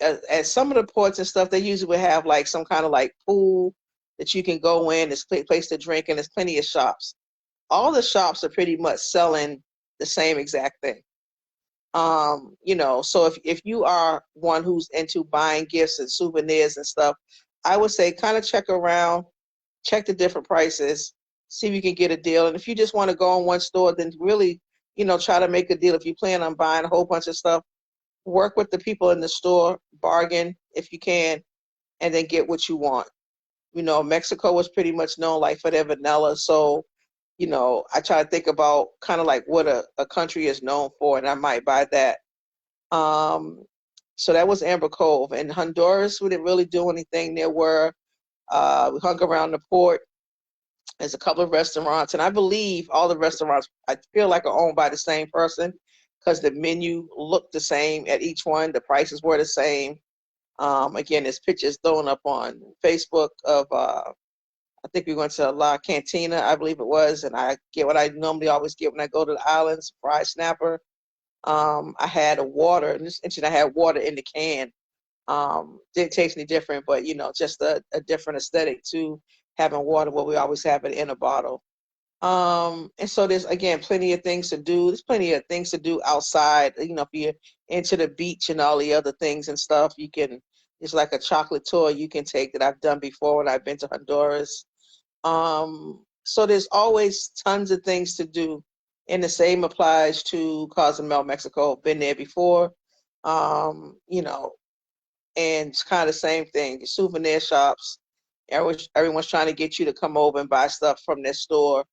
at some of the ports and stuff, they usually would have like some kind of like pool that you can go in. There's a place to drink, and there's plenty of shops. All the shops are pretty much selling the same exact thing. So if you are one who's into buying gifts and souvenirs and stuff, I would say kind of check around, check the different prices, see if you can get a deal. And if you just want to go in one store, then really, try to make a deal. If you plan on buying a whole bunch of stuff, work with the people in the store, bargain if you can, and then get what you want. Mexico was pretty much known like for their vanilla. So, I try to think about kind of like what a country is known for, and I might buy that. um, so that was Amber Cove. In Honduras, we didn't really do anything. We hung around the port. There's a couple of restaurants, and I believe all the restaurants, I feel like, are owned by the same person because the menu looked the same at each one. The prices were the same. Again, there's pictures thrown up on Facebook of, I think we went to La Cantina, I believe it was, and I get what I normally always get when I go to the islands, fried snapper. I had a water, and this instant I had water in the can. Didn't taste any different, but just a different aesthetic to having water where we always have it in a bottle. And so there's again plenty of things to do. There's plenty of things to do outside. If you're into the beach and all the other things and stuff, you can. It's like a chocolate tour you can take that I've done before when I've been to Honduras. So there's always tons of things to do, and the same applies to Cozumel, Mexico. Been there before. You know, and it's kind of the same thing. The souvenir shops, everyone's trying to get you to come over and buy stuff from their store.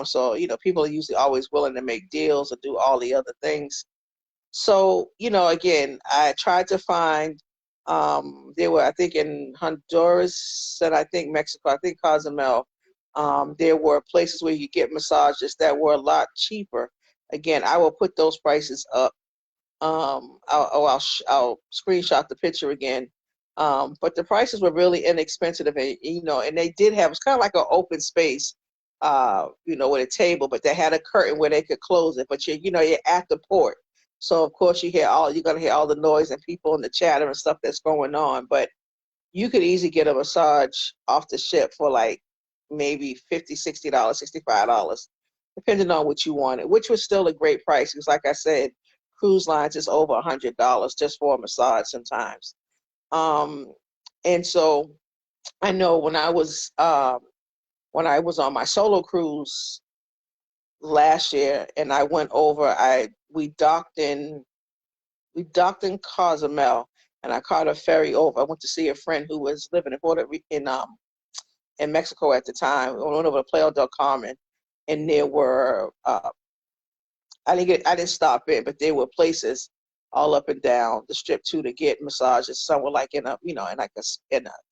So people are usually always willing to make deals or do all the other things. So again, I tried to find. There were, I think, in Honduras and I think Mexico, I think Cozumel. There were places where you get massages that were a lot cheaper. Again, I will put those prices up. I'll screenshot the picture again. But the prices were really inexpensive, and they did have, it's kind of like an open space, with a table, but they had a curtain where they could close it. But you're at the port, so of course you're gonna hear all the noise and people and the chatter and stuff that's going on. But you could easily get a massage off the ship for like maybe $50, $60, $65, depending on what you wanted, which was still a great price. Because like I said, cruise lines is over $100 just for a massage sometimes. Um, and so I know when I was on my solo cruise last year and I went over, we docked in Cozumel, and I caught a ferry over. I went to see a friend who was living in Mexico at the time. We went over to Playa del Carmen, and there were I didn't stop in, but there were places all up and down the strip too to get massages. Some were like in an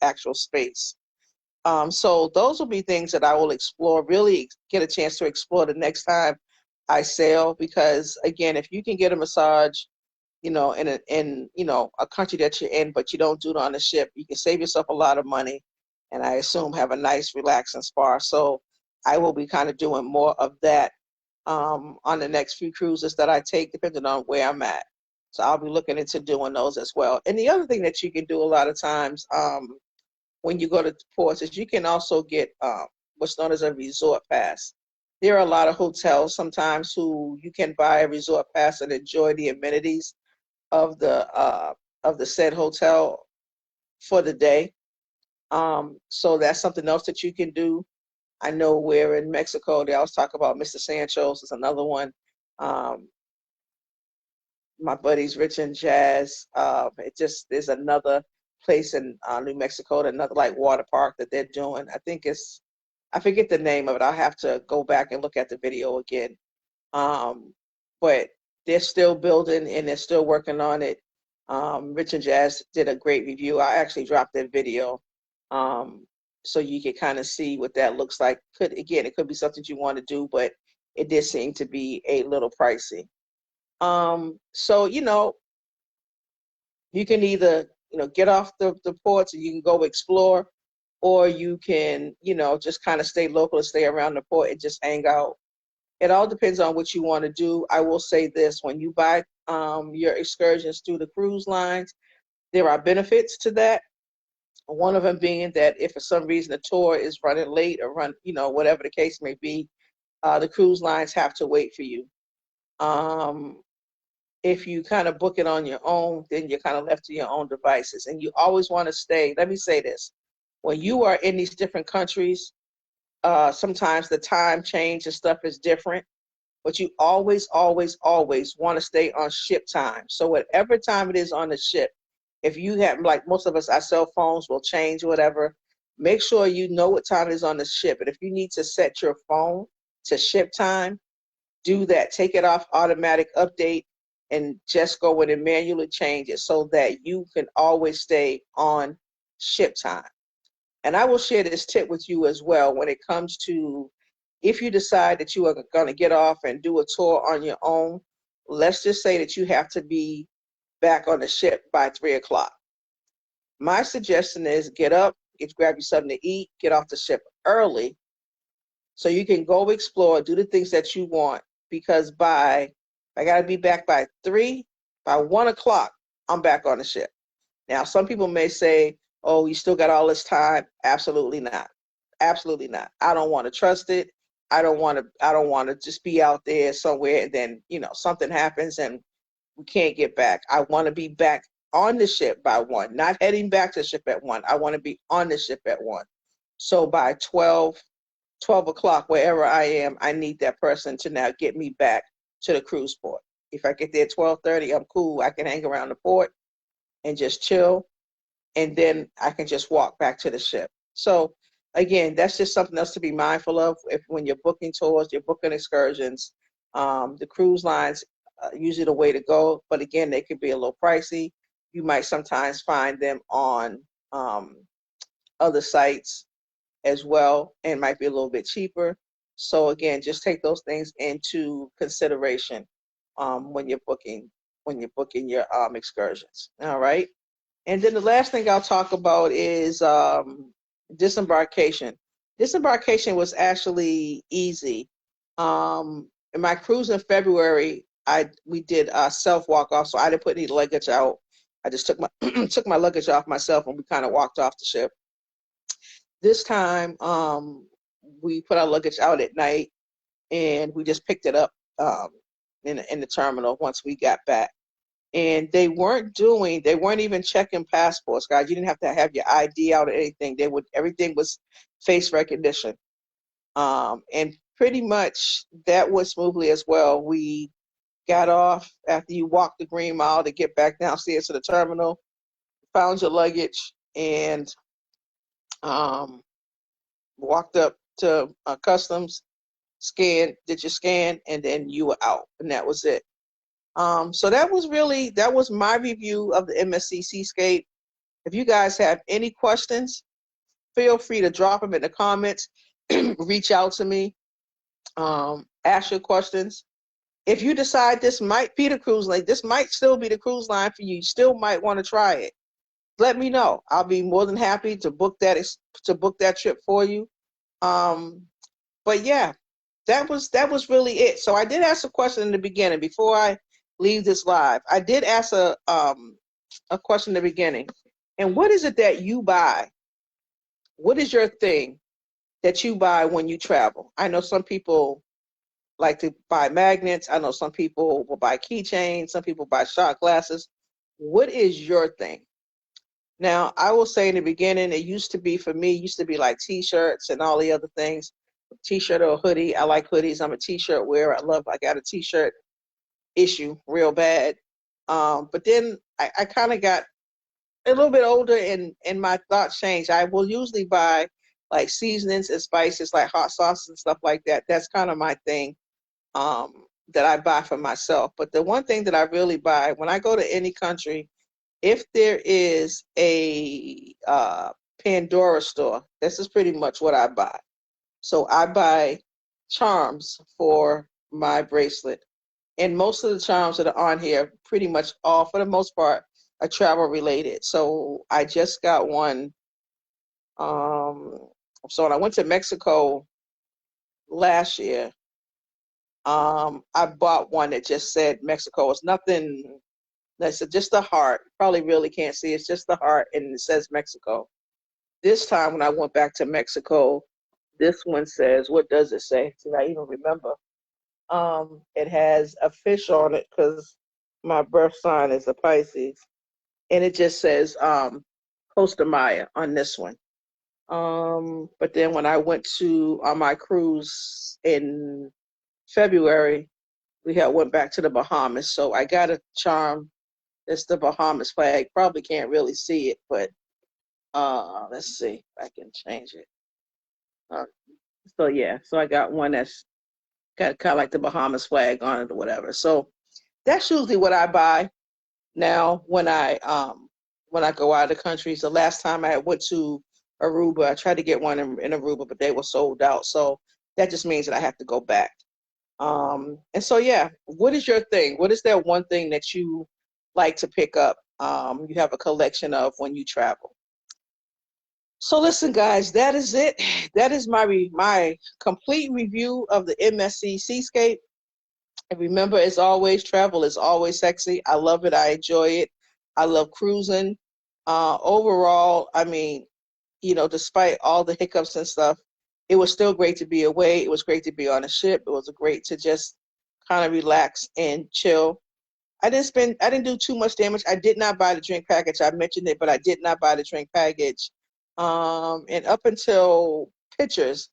actual space. So those will be things that I will explore, really get a chance to explore the next time I sail. Because again, if you can get a massage, in a country that you're in, but you don't do it on a ship, you can save yourself a lot of money, and I assume have a nice relaxing spa. So I will be kind of doing more of that on the next few cruises that I take, depending on where I'm at. So I'll be looking into doing those as well. And the other thing that you can do a lot of times when you go to ports is you can also get what's known as a resort pass. There are a lot of hotels sometimes who you can buy a resort pass and enjoy the amenities of the said hotel for the day. So that's something else that you can do. I know we're in Mexico, they always talk about Mr. Sancho's is another one. Um, my buddies Rich and Jazz. There's another place in New Mexico, another like water park that they're doing. I forget the name of it. I'll have to go back and look at the video again. But they're still building and they're still working on it. Rich and Jazz did a great review. I actually dropped that video. So you can kind of see what that looks like. It could be something you want to do, but it did seem to be a little pricey. So you can either get off the ports and you can go explore, or you can just kind of stay local and stay around the port and just hang out. It all depends on what you want to do. I will say this: when you buy your excursions through the cruise lines, there are benefits to that. One of them being that if for some reason the tour is running late or whatever the case may be, the cruise lines have to wait for you. Um, if you kind of book it on your own, then you're kind of left to your own devices. And you always want to stay. Let me say this: when you are in these different countries, sometimes the time change and stuff is different, but you always, always, always want to stay on ship time. So whatever time it is on the ship, if you have, like most of us, our cell phones will change, whatever, make sure you know what time it is on the ship. And if you need to set your phone to ship time, do that. Take it off automatic update and just go in and manually change it so that you can always stay on ship time. And I will share this tip with you as well when it comes to if you decide that you are going to get off and do a tour on your own. Let's just say that you have to be back on the ship by 3 o'clock. My suggestion is get up, grab you something to eat, get off the ship early so you can go explore, do the things that you want, because by I got to be back by 3, by 1 o'clock, I'm back on the ship. Now, some people may say, oh, you still got all this time. Absolutely not. Absolutely not. I don't want to trust it. I don't want to just be out there somewhere and then, something happens and we can't get back. I want to be back on the ship by 1, not heading back to the ship at 1. I want to be on the ship at 1. So by 12 o'clock, wherever I am, I need that person to now get me back to the cruise port. If I get there at 12:30, I'm cool. I can hang around the port and just chill, and then I can just walk back to the ship. So again, that's just something else to be mindful of when you're booking tours, you're booking excursions. The cruise lines usually the way to go, but again, they could be a little pricey. You might sometimes find them on other sites as well, and might be a little bit cheaper. So again, just take those things into consideration when you're booking your excursions. All right. And then the last thing I'll talk about is disembarkation. Disembarkation was actually easy. In my cruise in February, we did self walk off, so I didn't put any luggage out. I just took my took my luggage off myself, and we kind of walked off the ship. This time, we put our luggage out at night, and we just picked it up in the terminal once we got back. And they weren't even checking passports, guys. You didn't have to have your ID out or anything. Everything was face recognition. And pretty much that went smoothly as well. We got off after you walked the Green Mile to get back downstairs to the terminal, found your luggage, and walked up to customs, did your scan, and then you were out, and that was it. So that was my review of the MSC Seascape. If you guys have any questions, feel free to drop them in the comments. Reach out to me. Ask your questions. If you decide this might be the cruise line, this might still be the cruise line for you. You still might want to try it. Let me know. I'll be more than happy to book that trip for you. But yeah, that was really it. So I did ask a question in the beginning before I leave this live. I did ask a question in the beginning. And what is it that you buy? What is your thing that you buy when you travel? I know some people like to buy magnets. I know some people will buy keychains. Some people buy shot glasses. What is your thing? Now, I will say in the beginning, it used to be like T-shirts and all the other things. T-shirt or hoodie. I like hoodies. I'm a T-shirt wearer. I got a T-shirt issue real bad. But then I kind of got a little bit older and my thoughts changed. I will usually buy like seasonings and spices, like hot sauce and stuff like that. That's kind of my thing that I buy for myself. But the one thing that I really buy when I go to any country, if there is a Pandora store, this is pretty much what I buy. So I buy charms for my bracelet. And most of the charms that are on here, pretty much all, for the most part, are travel related. So I just got one. So when I went to Mexico last year, I bought one that just said Mexico. It's nothing. That's just a heart. Probably really can't see. It's just the heart, and it says Mexico. This time when I went back to Mexico, this one says, what does it say? Did I even remember? It has a fish on it because my birth sign is a Pisces, and it just says Costa Maya on this one. But then when I went on my cruise in February, went back to the Bahamas. So I got a charm. It's the Bahamas flag. Probably can't really see it, but let's see if I can change it. So yeah, so I got one that's got kind of like the Bahamas flag on it or whatever. So that's usually what I buy. Now, when I go out of the country, the last time I went to Aruba, I tried to get one in Aruba, but they were sold out. So that just means that I have to go back. And so, yeah, what is your thing? What is that one thing that you like to pick up? You have a collection of when you travel. So listen, guys, that is it. That is my complete review of the MSC Seascape. And remember, as always, travel is always sexy. I love it. I enjoy it. I love cruising. Overall, I mean, despite all the hiccups and stuff, it was still great to be away. It was great to be on a ship. It was great to just kind of relax and chill. I didn't do too much damage. I did not buy the drink package. I mentioned it, but I did not buy the drink package. And up until pictures,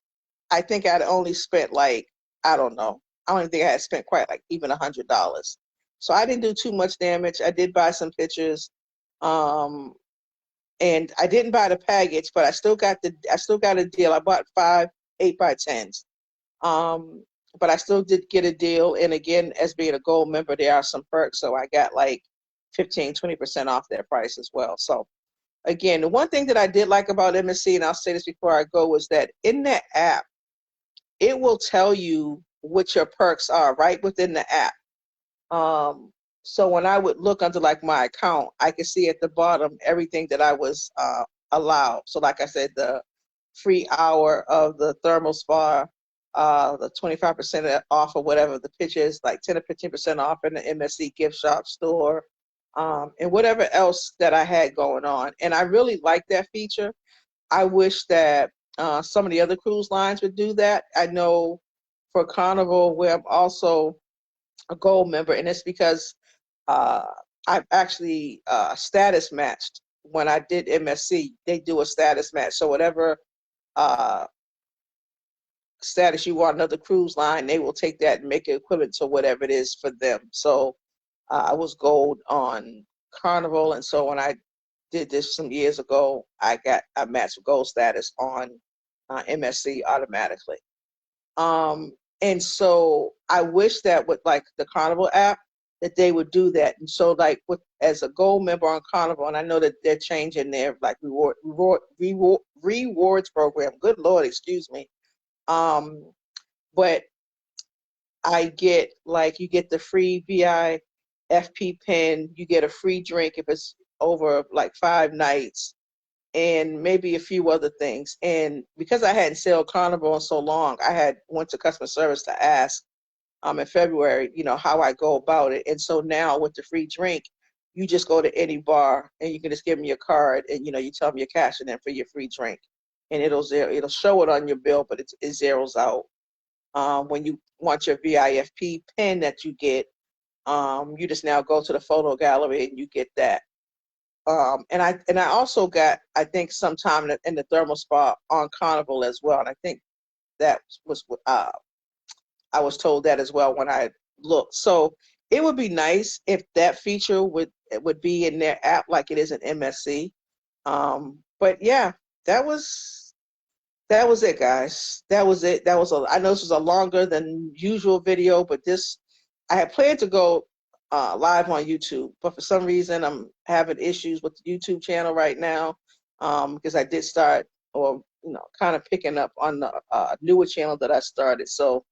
I think I'd only spent like, I don't know. I don't think I had spent quite like even $100. So I didn't do too much damage. I did buy some pictures. Um, and I didn't buy the package, but I still got a deal. I bought 5 8x10s. Um, but I still did get a deal. And again, as being a gold member, there are some perks. So I got like 15 20% off their price as well. So again, the one thing that I did like about MSC, and I'll say this before I go, was that in that app, it will tell you what your perks are right within the app. So when I would look under like my account, I could see at the bottom everything that I was allowed. So like I said, the free hour of the thermal spa, the 25% off or whatever the pitch is, like 10 or 15% off in the MSC gift shop store, and whatever else that I had going on. And I really like that feature. I wish that some of the other cruise lines would do that. I know for Carnival, where I'm also a gold member, and it's because uh, I've actually status matched when I did MSC. They do a status match, so whatever uh, status you want another cruise line, they will take that and make it equivalent to whatever it is for them. So I was gold on Carnival, and so when I did this some years ago, I matched gold status on MSC automatically. And so I wish that with like the Carnival app, that they would do that. And so like with as a gold member on Carnival, and I know that they're changing their like rewards program. Good Lord, excuse me. Um, but I get like you get the free VIFP pin, you get a free drink if it's over like 5 nights, and maybe a few other things. And because I hadn't sailed Carnival in so long, I had went to customer service to ask in February, how I go about it. And so now with the free drink, you just go to any bar and you can just give them your card, and you tell them you're cashing in for your free drink, and it'll show it on your bill, but it zeroes out. When you want your VIFP pin that you get, you just now go to the photo gallery and you get that. And I also got, I think, sometime in the thermal spa on Carnival as well. And I think that was I was told that as well when I looked. So it would be nice if that feature would be in their app like it is in MSC. But yeah, that was that was it, guys. That was it. I know this was a longer than usual video, but I had planned to go live on YouTube, but for some reason I'm having issues with the YouTube channel right now, because I did start, or kind of picking up on the newer channel that I started. So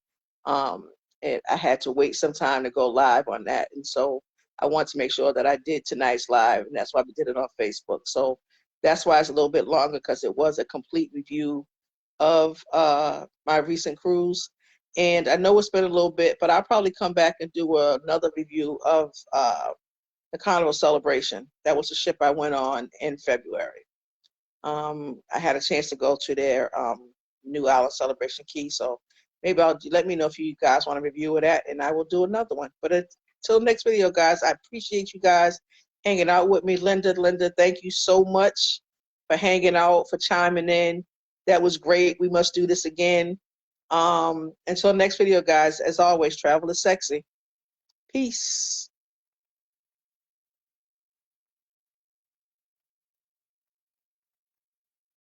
um, and I had to wait some time to go live on that, and so I want to make sure that I did tonight's live, and that's why we did it on Facebook. So that's why it's a little bit longer, because it was a complete review of my recent cruise. And I know it's been a little bit, but I'll probably come back and do another review of the Carnival Celebration. That was the ship I went on in February. I had a chance to go to their New Island Celebration Key, so maybe let me know if you guys want to review of that, and I will do another one. But until next video, guys, I appreciate you guys hanging out with me. Linda, thank you so much for hanging out, for chiming in. That was great. We must do this again. Until next video, guys, as always, travel is sexy. Peace.